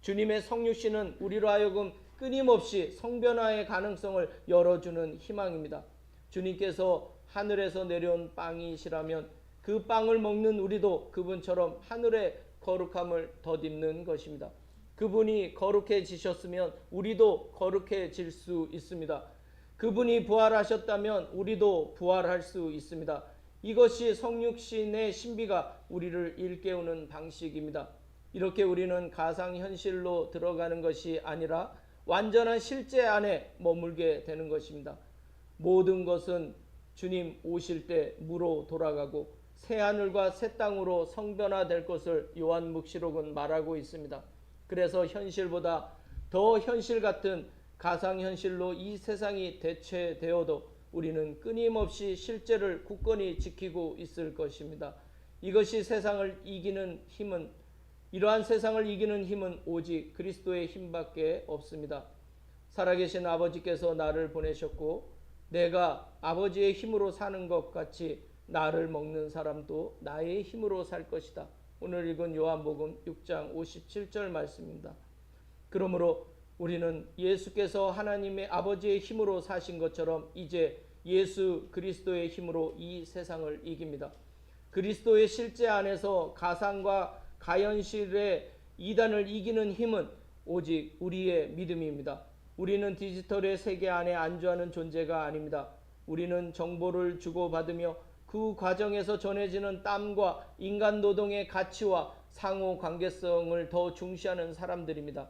주님의 성육신은 우리로 하여금 끊임없이 성변화의 가능성을 열어주는 희망입니다. 주님께서 하늘에서 내려온 빵이시라면 그 빵을 먹는 우리도 그분처럼 하늘의 거룩함을 덧입는 것입니다. 그분이 거룩해지셨으면 우리도 거룩해질 수 있습니다. 그분이 부활하셨다면 우리도 부활할 수 있습니다. 이것이 성육신의 신비가 우리를 일깨우는 방식입니다. 이렇게 우리는 가상현실로 들어가는 것이 아니라 완전한 실제 안에 머물게 되는 것입니다. 모든 것은 주님 오실 때 무로 돌아가고 새하늘과 새 땅으로 성변화될 것을 요한묵시록은 말하고 있습니다. 그래서 현실보다 더 현실 같은 가상현실로 이 세상이 대체되어도 우리는 끊임없이 실제를 굳건히 지키고 있을 것입니다. 이것이 세상을 이기는 힘은, 이러한 세상을 이기는 힘은 오직 그리스도의 힘밖에 없습니다. 살아계신 아버지께서 나를 보내셨고 내가 아버지의 힘으로 사는 것 같이 나를 먹는 사람도 나의 힘으로 살 것이다. 오늘 읽은 요한복음 6장 57절 말씀입니다. 그러므로 우리는 예수께서 하나님의 아버지의 힘으로 사신 것처럼 이제 예수 그리스도의 힘으로 이 세상을 이깁니다. 그리스도의 실제 안에서 가상과 가현실의 이단을 이기는 힘은 오직 우리의 믿음입니다. 우리는 디지털의 세계 안에 안주하는 존재가 아닙니다. 우리는 정보를 주고받으며 그 과정에서 전해지는 땀과 인간 노동의 가치와 상호 관계성을 더 중시하는 사람들입니다.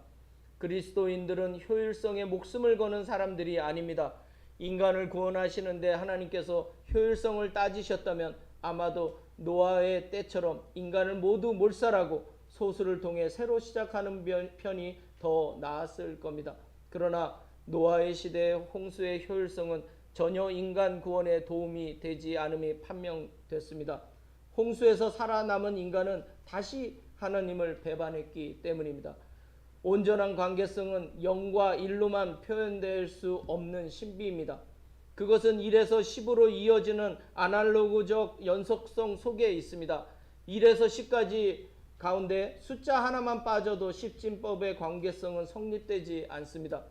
그리스도인들은 효율성에 목숨을 거는 사람들이 아닙니다. 인간을 구원하시는데 하나님께서 효율성을 따지셨다면 아마도 노아의 때처럼 인간을 모두 몰살하고 소수를 통해 새로 시작하는 편이 더 나았을 겁니다. 그러나 노아의 시대의 홍수의 효율성은 전혀 인간 구원에 도움이 되지 않음이 판명됐습니다. 홍수에서 살아남은 인간은 다시 하나님을 배반했기 때문입니다. 온전한 관계성은 영과 일로만 표현될 수 없는 신비입니다. 그것은 1에서 10으로 이어지는 아날로그적 연속성 속에 있습니다. 1에서 10까지 가운데 숫자 하나만 빠져도 십진법의 관계성은 성립되지 않습니다.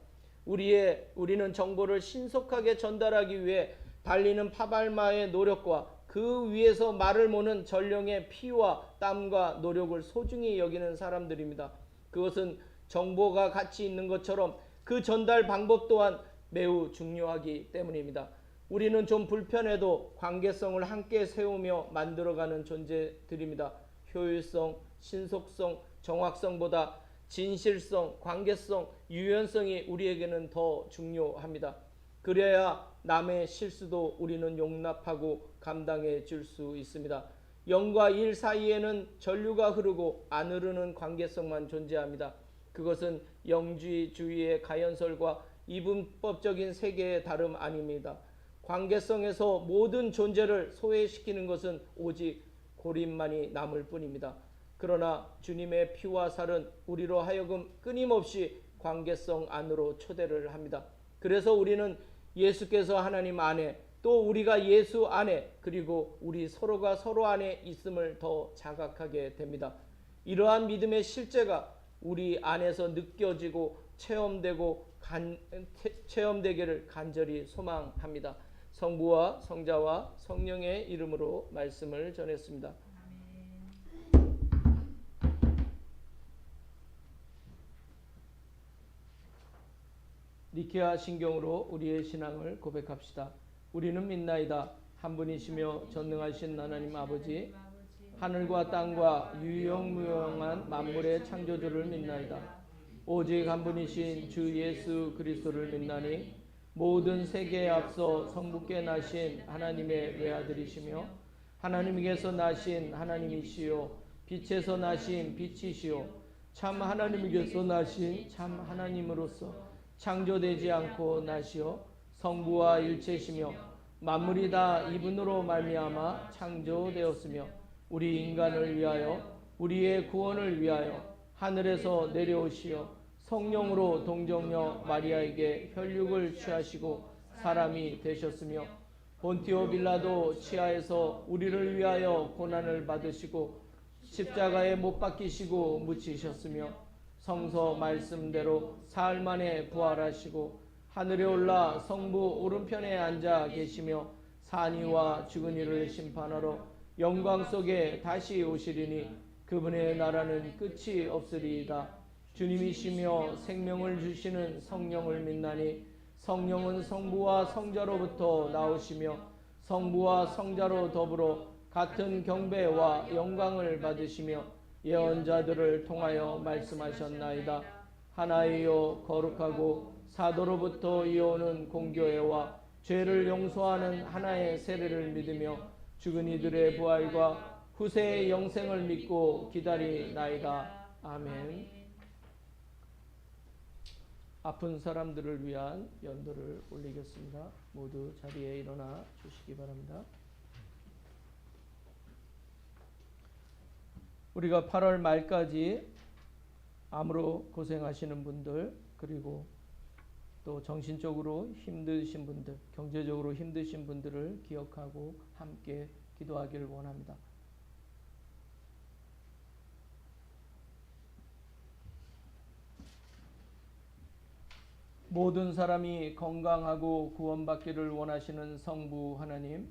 우리는 정보를 신속하게 전달하기 위해 달리는 파발마의 노력과 그 위에서 말을 모는 전령의 피와 땀과 노력을 소중히 여기는 사람들입니다. 그것은 정보가 가치 있는 것처럼 그 전달 방법 또한 매우 중요하기 때문입니다. 우리는 좀 불편해도 관계성을 함께 세우며 만들어가는 존재들입니다. 효율성, 신속성, 정확성보다 진실성, 관계성, 유연성이 우리에게는 더 중요합니다. 그래야 남의 실수도 우리는 용납하고 감당해 줄 수 있습니다. 영과 일 사이에는 전류가 흐르고 안 흐르는 관계성만 존재합니다. 그것은 영주의주의의 가연설과 이분법적인 세계의 다름 아닙니다. 관계성에서 모든 존재를 소외시키는 것은 오직 고립만이 남을 뿐입니다. 그러나 주님의 피와 살은 우리로 하여금 끊임없이 관계성 안으로 초대를 합니다. 그래서 우리는 예수께서 하나님 안에, 또 우리가 예수 안에, 그리고 우리 서로가 서로 안에 있음을 더 자각하게 됩니다. 이러한 믿음의 실제가 우리 안에서 느껴지고 체험되기를 간절히 소망합니다. 성부와 성자와 성령의 이름으로 말씀을 전했습니다. 니케아 신경으로 우리의 신앙을 고백합시다. 우리는 믿나이다. 한 분이시며 전능하신 하나님 아버지, 하늘과 땅과 유영무영한 만물의 창조주를 믿나이다. 오직 한 분이신 주 예수 그리스도를 믿나니 모든 세계에 앞서 성부께 나신 하나님의 외아들이시며 하나님께서 나신 하나님이시요 빛에서 나신 빛이시요 참 하나님께서 나신 참 하나님으로서 창조되지 않고 나시어 성부와 일체시며 만물이 다 이분으로 말미암아 창조되었으며 우리 인간을 위하여 우리의 구원을 위하여 하늘에서 내려오시어 성령으로 동정녀 마리아에게 혈육을 취하시고 사람이 되셨으며 본티오 빌라도 치하에서 우리를 위하여 고난을 받으시고 십자가에 못 박히시고 묻히셨으며 성서 말씀대로 사흘 만에 부활하시고 하늘에 올라 성부 오른편에 앉아 계시며 산이와 죽은 이를 심판하러 영광 속에 다시 오시리니 그분의 나라는 끝이 없으리이다. 주님이시며 생명을 주시는 성령을 믿나니 성령은 성부와 성자로부터 나오시며 성부와 성자로 더불어 같은 경배와 영광을 받으시며 예언자들을 통하여 말씀하셨나이다. 하나이요 거룩하고 사도로부터 이어오는 공교회와 죄를 용서하는 하나의 세례를 믿으며 죽은 이들의 부활과 후세의 영생을 믿고 기다리나이다. 아멘. 아픈 사람들을 위한 연도를 올리겠습니다. 모두 자리에 일어나 주시기 바랍니다. 우리가 8월 말까지 암으로 고생하시는 분들, 그리고 또 정신적으로 힘드신 분들, 경제적으로 힘드신 분들을 기억하고 함께 기도하기를 원합니다. 모든 사람이 건강하고 구원받기를 원하시는 성부 하나님,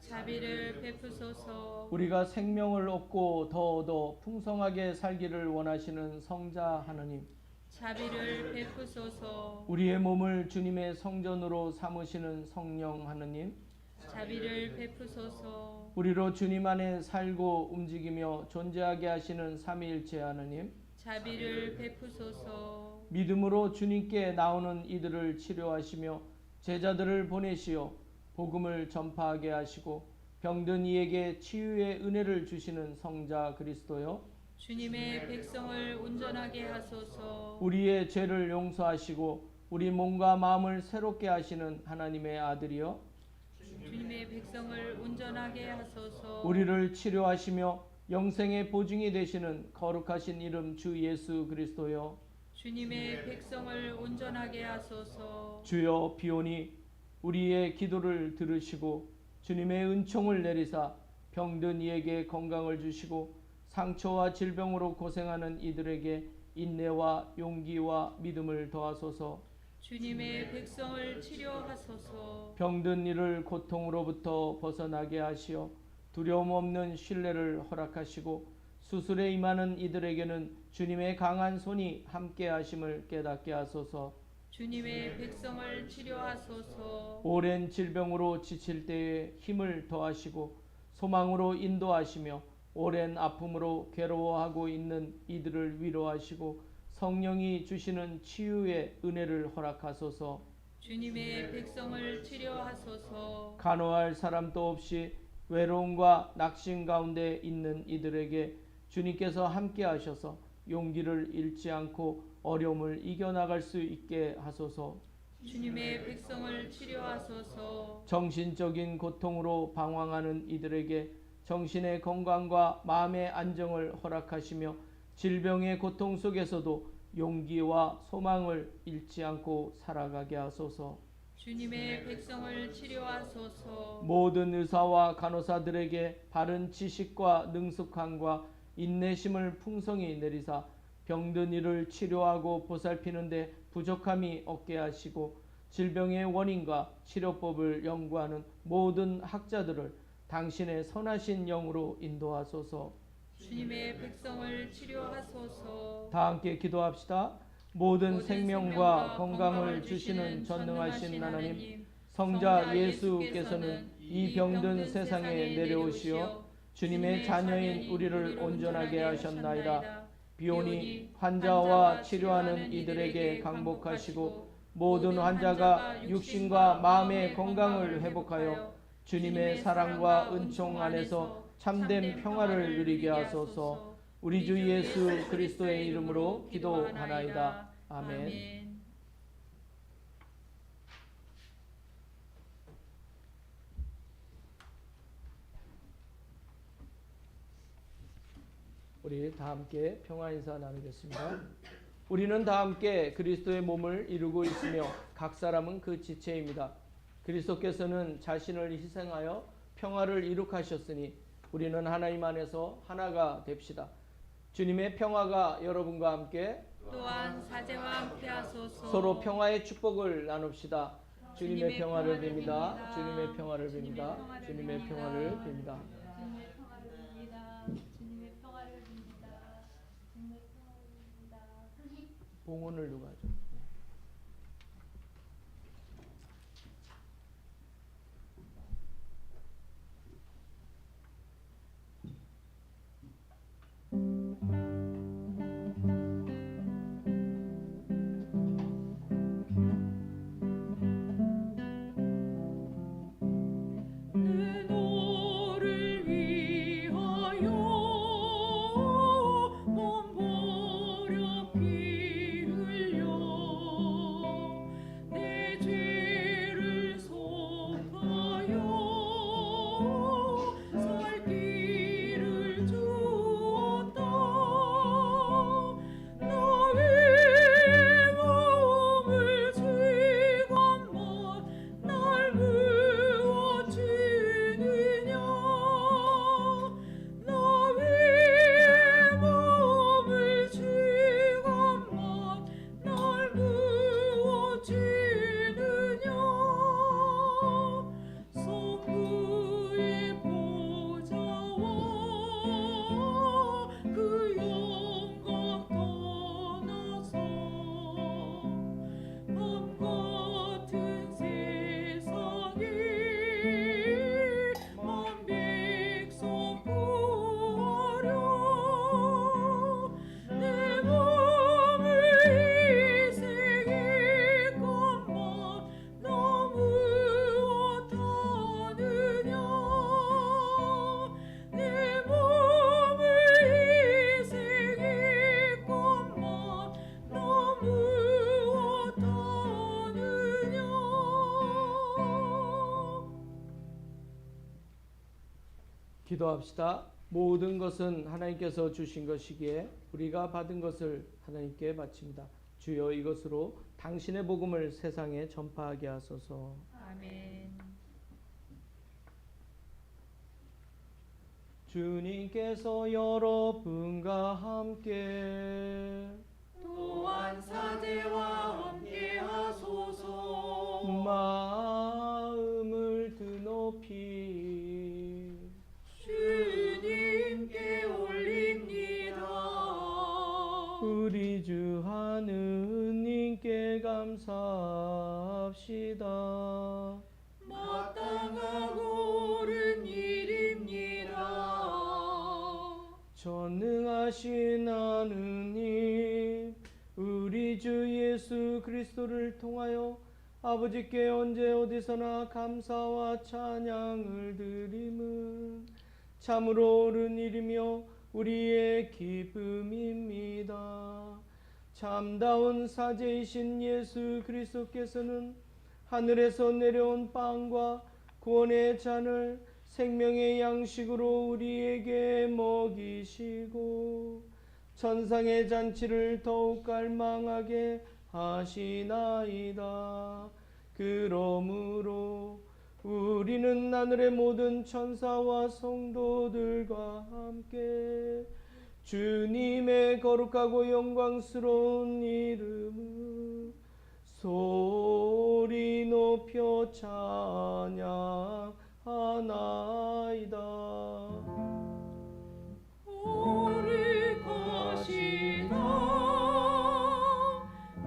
자비를 베푸소서. 우리가 생명을 얻고 더 얻어 풍성하게 살기를 원하시는 성자 하나님, 자비를 베푸소서. 우리의 몸을 주님의 성전으로 삼으시는 성령 하나님, 자비를 베푸소서. 우리로 주님 안에 살고 움직이며 존재하게 하시는 삼위일체 하나님, 자비를 베푸소서. 믿음으로 주님께 나오는 이들을 치료하시며 제자들을 보내시어 복음을 전파하게 하시고 병든 이에게 치유의 은혜를 주시는 성자 그리스도여, 주님의 백성을 온전하게 하소서. 우리의 죄를 용서하시고 우리 몸과 마음을 새롭게 하시는 하나님의 아들이여, 주님의 백성을 온전하게 하소서. 우리를 치료하시며 영생의 보증이 되시는 거룩하신 이름 주 예수 그리스도여, 주님의 백성을 온전하게 하소서. 주여 비오니 우리의 기도를 들으시고 주님의 은총을 내리사 병든 이에게 건강을 주시고 상처와 질병으로 고생하는 이들에게 인내와 용기와 믿음을 더하소서. 주님의 백성을 치료하소서. 병든 이를 고통으로부터 벗어나게 하시어 두려움 없는 신뢰를 허락하시고 수술에 임하는 이들에게는 주님의 강한 손이 함께 하심을 깨닫게 하소서. 주님의 백성을 치료하소서. 오랜 질병으로 지칠 때에 힘을 더하시고 소망으로 인도하시며 오랜 아픔으로 괴로워하고 있는 이들을 위로하시고 성령이 주시는 치유의 은혜를 허락하소서. 주님의 백성을 치료하소서. 간호할 사람도 없이 외로움과 낙심 가운데 있는 이들에게 주님께서 함께 하셔서 용기를 잃지 않고 어려움을 이겨나갈 수 있게 하소서. 주님의 백성을 치료하소서. 정신적인 고통으로 방황하는 이들에게 정신의 건강과 마음의 안정을 허락하시며 질병의 고통 속에서도 용기와 소망을 잃지 않고 살아가게 하소서. 주님의 백성을 치료하소서. 모든 의사와 간호사들에게 바른 지식과 능숙함과 인내심을 풍성히 내리사 병든 이를 치료하고 보살피는데 부족함이 없게 하시고 질병의 원인과 치료법을 연구하는 모든 학자들을 당신의 선하신 영으로 인도하소서. 주님의 백성을 치료하소서. 다 함께 기도합시다. 모든 생명과 건강을 주시는 전능하신 하나님, 성자 예수께서는 이 병든 세상에 내려오시어 주님의 자녀인 우리를 온전하게 하셨나이다. 비오니 환자와 치료하는 이들에게 강복하시고 모든 환자가 육신과 마음의 건강을 회복하여 주님의 사랑과 은총 안에서 참된 평화를 누리게 하소서. 우리 주 예수 그리스도의 이름으로 기도하나이다. 아멘. 우리 다 함께 평화 인사 나누겠습니다. 우리는 다 함께 그리스도의 몸을 이루고 있으며 각 사람은 그 지체입니다. 그리스도께서는 자신을 희생하여 평화를 이룩하셨으니 우리는 하나님 안에서 하나가 됩시다. 주님의 평화가 여러분과 함께 또한 사제와 함께 하소서. 서로 평화의 축복을 나눕시다. 주님의 평화를 빕니다. 주님의 평화를 빕니다. 주님의 평화를 빕니다. 주님의 평화를 빕니다. 주님의 평화를 빕니다. 주님의 평화를 빕니다. 봉헌을 누가 하죠? 내 너를 위하여 몸 버려 피 흘려 내 죄를 속하여 살 길을 주었다. 너의 몸을 지건만 날 무엇 주느냐. 너의 몸을 지건만 날 무엇 주느냐. 성부의 보좌와 그 영광 떠나서 밤 같은 세상에 만 백성 구하려 내 몸을 희생했건만 너 무엇하느냐. 내 몸을 희생했건만 너 무엇하느냐. 기도합시다. 모든 것은 하나님께서 주신 것이기에 우리가 받은 것을 하나님께 바칩니다. 주여 이것으로 당신의 복음을 세상에 전파하게 하소서. 아멘. 주님께서 여러분과 함께 또한 사제와 함께 하소서. 마음을 드높이 주님께 올립니다. 우리 주 하느님께 감사합시다. 마땅하고 옳은 일입니다. 전능하신 하느님, 우리 주 예수 그리스도를 통하여 아버지께 언제 어디서나 감사와 찬양을 드림은 참으로 옳은 일이며 우리의 기쁨입니다. 참다운 사제이신 예수 그리스도께서는 하늘에서 내려온 빵과 구원의 잔을 생명의 양식으로 우리에게 먹이시고 천상의 잔치를 더욱 갈망하게 하시나이다. 그러므로 우리는 하늘의 모든 천사와 성도들과 함께 주님의 거룩하고 영광스러운 이름을 소리 높여 찬양하나이다. 거룩하시다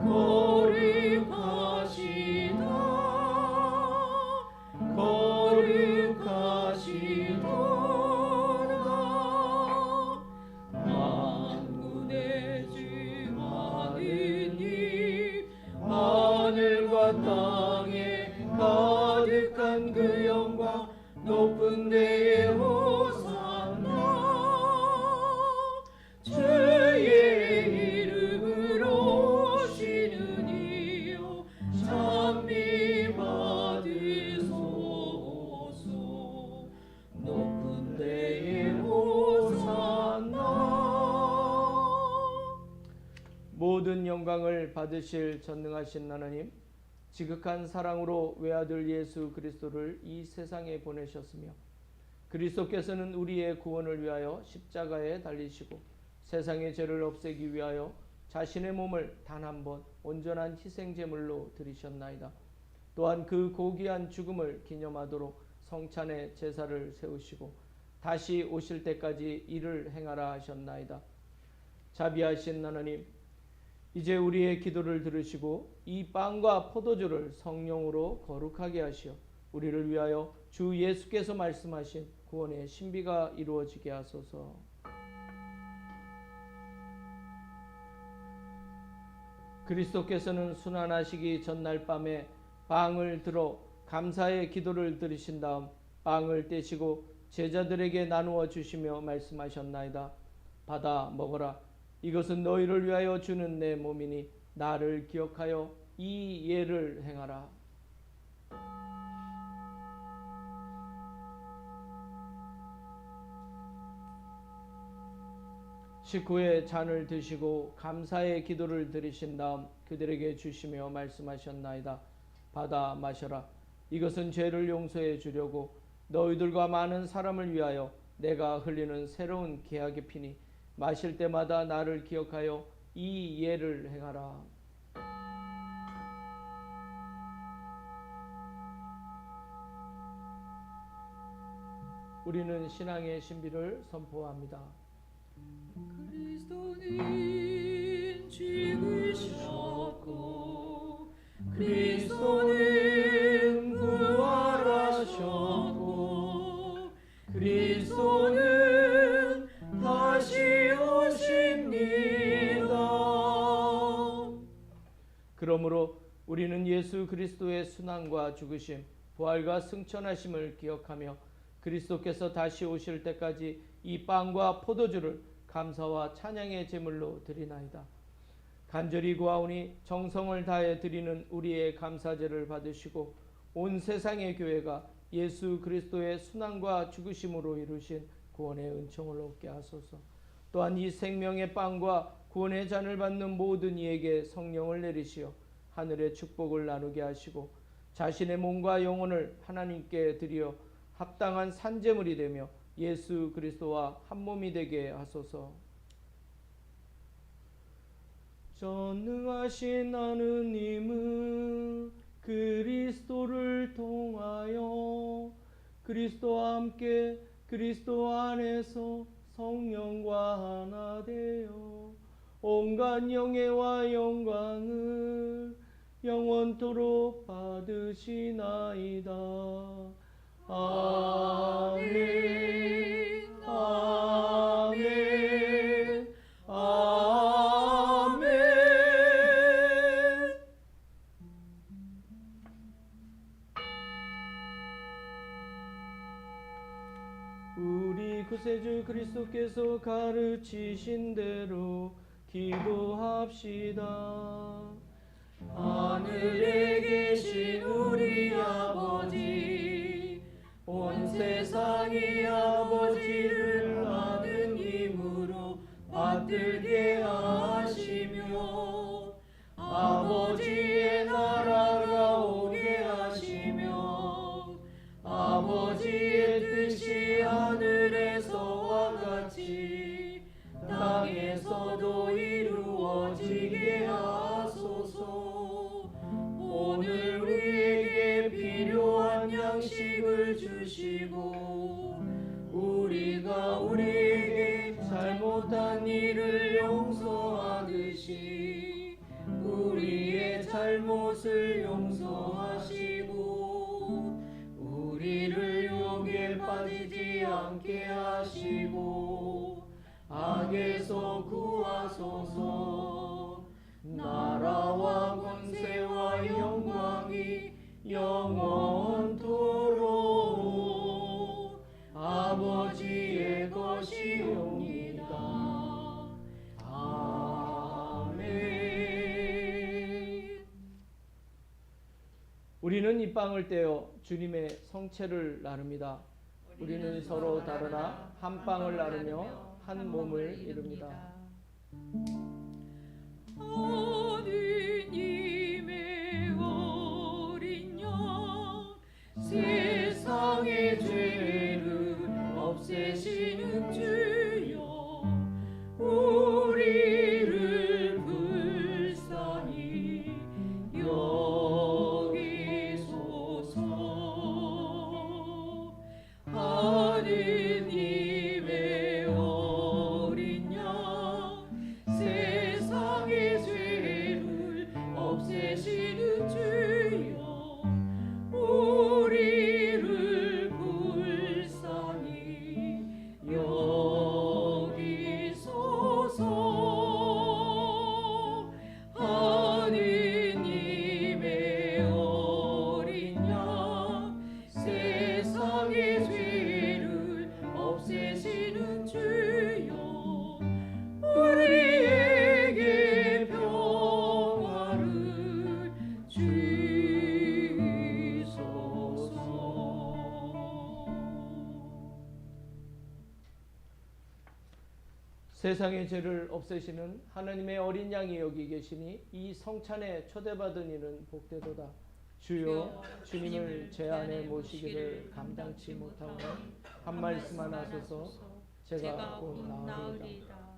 거룩하시다 거룩하시도다 만군의 주 하느님 하늘과 땅에 가득한 그 영광 높은 데에 호산나 주의 이름으로 오시는 이여 찬미 받으소서. 높은 데에 호산나. 모든 영광을 받으실 전능하신 하나님, 지극한 사랑으로 외아들 예수 그리스도를 이 세상에 보내셨으며 그리스도께서는 우리의 구원을 위하여 십자가에 달리시고 세상의 죄를 없애기 위하여 자신의 몸을 단 한 번 온전한 희생제물로 드리셨나이다. 또한 그 고귀한 죽음을 기념하도록 성찬의 제사를 세우시고 다시 오실 때까지 이를 행하라 하셨나이다. 자비하신 하나님, 이제 우리의 기도를 들으시고 이 빵과 포도주를 성령으로 거룩하게 하시어 우리를 위하여 주 예수께서 말씀하신 구원의 신비가 이루어지게 하소서. 그리스도께서는 순환하시기 전날 밤에 빵을 들어 감사의 기도를 드리신 다음 빵을 떼시고 제자들에게 나누어 주시며 말씀하셨나이다. 받아 먹어라. 이것은 너희를 위하여 주는 내 몸이니 나를 기억하여 이 예를 행하라. 식후에 잔을 드시고 감사의 기도를 드리신 다음 그들에게 주시며 말씀하셨나이다. 받아 마셔라. 이것은 죄를 용서해 주려고 너희들과 많은 사람을 위하여 내가 흘리는 새로운 계약의 피니 마실 때마다 나를 기억하여 이 예를 행하라. 우리는 신앙의 신비를 선포합니다. 그리스도는 죽으셨고 그리스도는 부활하셨고 그리스도는 다시 오십니다. 그러므로 우리는 예수 그리스도의 순환과 죽으심, 부활과 승천하심을 기억하며 그리스도께서 다시 오실 때까지 이 빵과 포도주를 감사와 찬양의 제물로 드리나이다. 간절히 구하오니 정성을 다해 드리는 우리의 감사제를 받으시고 온 세상의 교회가 예수 그리스도의 순환과 죽으심으로 이루신 구원의 은총을 얻게 하소서. 또한 이 생명의 빵과 구원의 잔을 받는 모든 이에게 성령을 내리시어 하늘의 축복을 나누게 하시고 자신의 몸과 영혼을 하나님께 드려 합당한 산제물이 되며 예수 그리스도와 한 몸이 되게 하소서. 전능하신 하느님은 그리스도를 통하여 그리스도와 함께 그리스도 안에서 성령과 하나 되어 온갖 영예와 영광을 영원토록 받으시나이다. 아멘. 아멘. 아멘. 우리 구세주 그리스도께서 가르치신 대로 기도합시다. 하늘에 계신 우리 아버지, 온 세상이 아버지를 아는 힘으로 받들게 하시며 아버지의 나라가 오게 하시며 아버지의 뜻이 하늘에서와 같이 땅에서도 이루어지게 하소서. 오늘 우리에게 필요한 양식을 주시고 우리가 우리에게 잘못한 일을 용서하듯이 우리의 잘못을 용서하시고 우리를 유혹에 빠지지 않게 하시고 악에서 구하소서. 나라와 권세와 영광이 영원토록 아버지의 것이옵니다. 아멘. 우리는 이 빵을 떼어 주님의 성체를 나눕니다. 우리는 서로 다르나 한 빵을 나누며 한 몸을 이룹니다. 하느님의 어린 양, 세상의 죄를 없애시는 주여, 우리를 불쌍히 여기소서. 하느님의 어린 양, 세상의 죄를 없애시는 주여, 우리를 불쌍히 여기소서. 하느님의 어린 양, 세상의 죄를 없애시는 주여, 우리에게 평화를 주소서. 세상의 죄를 없애시는 하나님의 어린 양이 여기 계시니 이 성찬에 초대받은 이는 복되도다. 주여, 주님을 제 안에 모시기를 감당치 못하오니 한 말씀만 하소서. 제가 곧 나으리이다.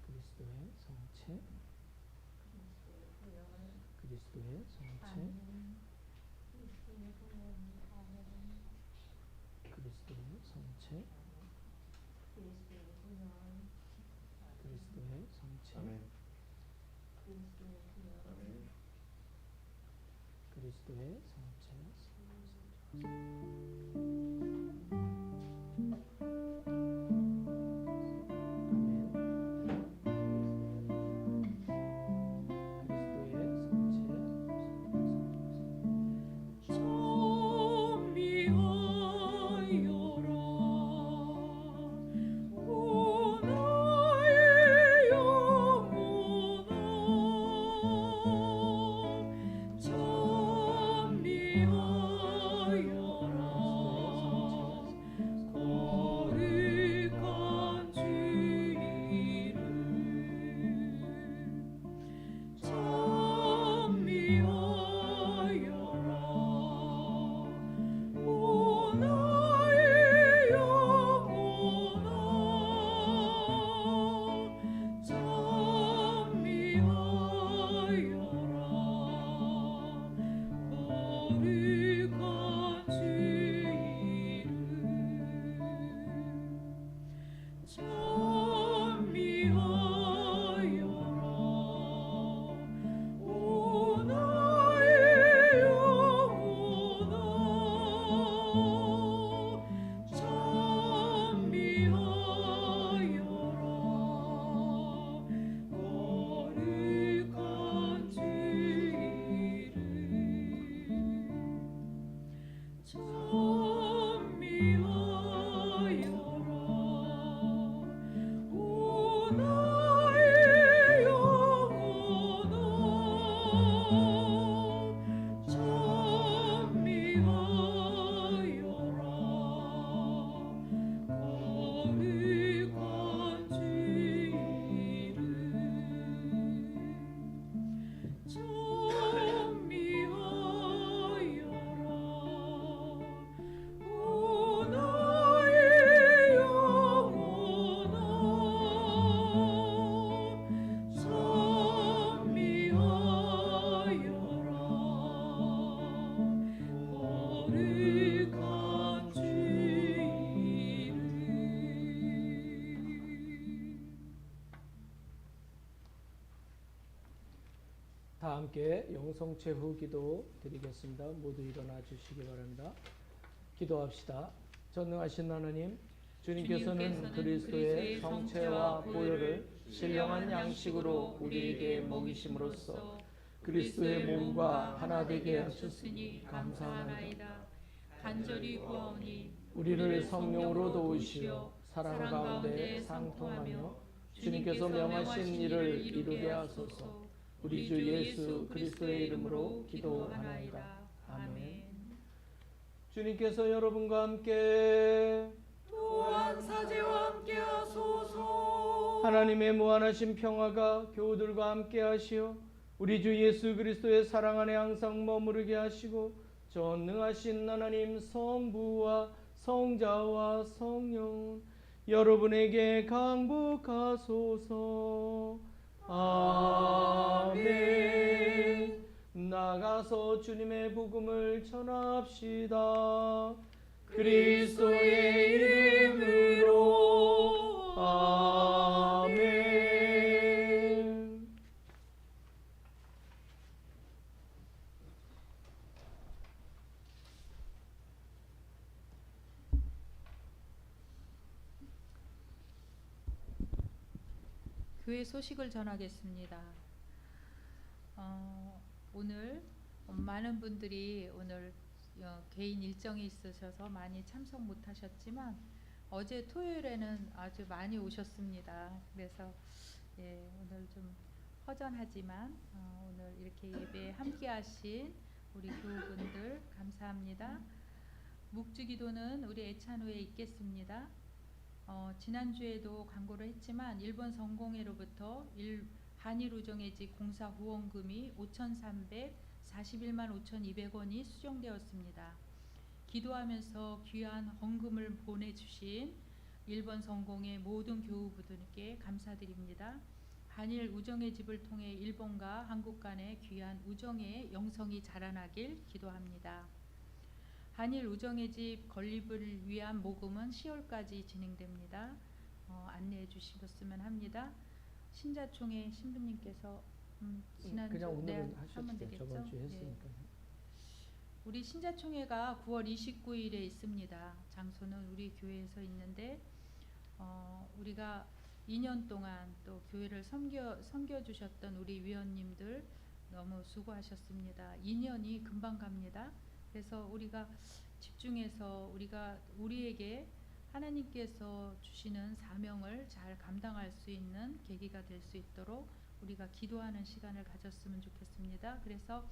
그리스도의 성체, 그리스도의 성체, 그리스도의 성체, 그리스도의 성체, 그리스도의 다 함께 영성체후 기도 드리겠습니다. 모두 일어나 주시기 바랍니다. 기도합시다. 전능하신 하나님, 주님께서는 그리스도의 성체와 보혈을 신령한 양식으로 우리에게 먹이심으로써 그리스도의 몸과 하나 되게 하셨으니 감사하나이다. 간절히 구하오니 우리를 성령으로 도우시어 사랑 가운데 상통하며 주님께서 명하신 일을 이루게 하소서. 우리 주 예수 그리스도의 이름으로 기도하나이다. 아멘. 주님께서 여러분과 함께 또한 사제와 함께 하소서. 하나님의 무한하신 평화가 교우들과 함께 하시어 우리 주 예수 그리스도의 사랑 안에 항상 머무르게 하시고 전능하신 하나님 성부와 성자와 성령 여러분에게 강복하소서. 아멘. 나가서 주님의 복음을 전합시다. 그리스도의 이름으로 아멘. 교회 소식을 전하겠습니다. 오늘 많은 분들이 오늘 개인 일정이 있으셔서 많이 참석 못하셨지만 어제 토요일에는 아주 많이 오셨습니다. 그래서 오늘 좀 허전하지만 오늘 이렇게 예배에 함께하신 우리 교우분들 감사합니다. 묵주기도는 우리 애찬호에 있겠습니다. 지난주에도 광고를 했지만 일본 성공회로부터 한일 우정회집 공사 후원금이 5,341만 5,200원이 수령되었습니다. 기도하면서 귀한 헌금을 보내주신 일본 성공회 모든 교우분들께 감사드립니다. 한일 우정회집을 통해 일본과 한국 간의 귀한 우정의 영성이 자라나길 기도합니다. 한일 우정회집 건립을 위한 모금은 10월까지 진행됩니다. 안내해 주셨으면 합니다. 신자총회 신부님께서 지난주 그냥 오늘은 하셨죠. 하면 되겠죠? 저번 주에 했으니까. 우리 신자총회가 9월 29일에 있습니다. 장소는 우리 교회에서 있는데 우리가 2년 동안 또 교회를 섬겨주셨던 우리 위원님들 너무 수고하셨습니다. 2년이 금방 갑니다. 그래서 우리가 집중해서 우리에게 하나님께서 주시는 사명을 잘 감당할 수 있는 계기가 될 수 있도록 우리가 기도하는 시간을 가졌으면 좋겠습니다. 그래서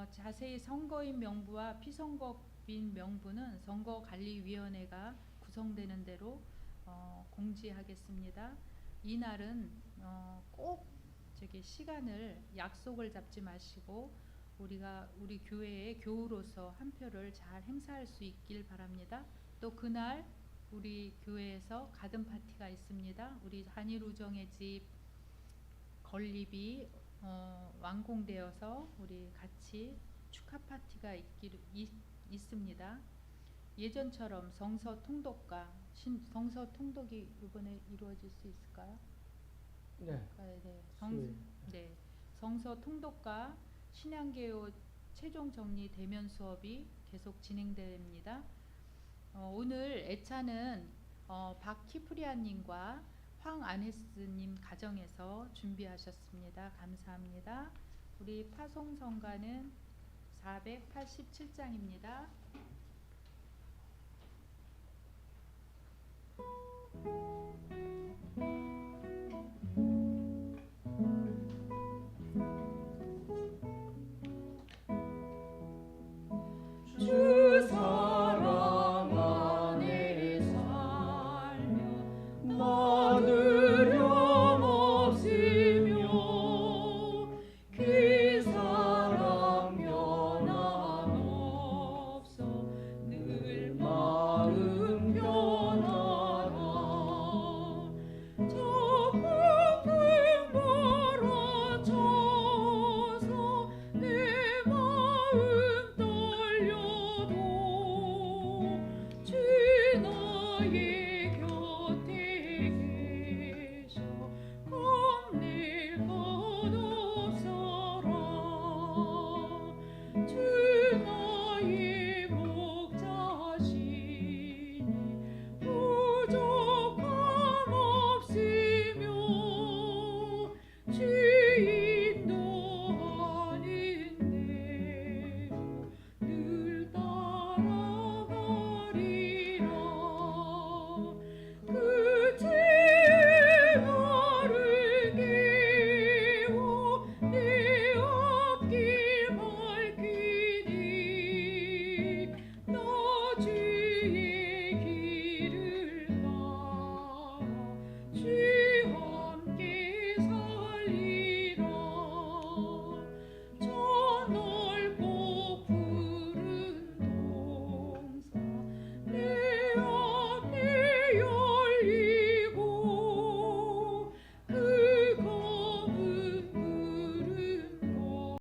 자세히 선거인 명부와 피선거인 명부는 선거관리위원회가 구성되는 대로 공지하겠습니다. 이날은 꼭 시간을 약속을 잡지 마시고 우리 교회의 교우로서 한 표를 잘 행사할 수 있길 바랍니다. 또 그날 우리 교회에서 가든 파티가 있습니다. 우리 한일우정의 집 건립이 완공되어서 우리 같이 축하 파티가 있습니다. 예전처럼 성서 통독이 이번에 이루어질 수 있을까요? 네. 성서 통독과 신앙개요 최종 정리 대면 수업이 계속 진행됩니다. 오늘 애차는 박키프리아님과 황아네스님 가정에서 준비하셨습니다. 감사합니다. 우리 파송성가는 487장입니다. 주 사랑 안에 살며 나는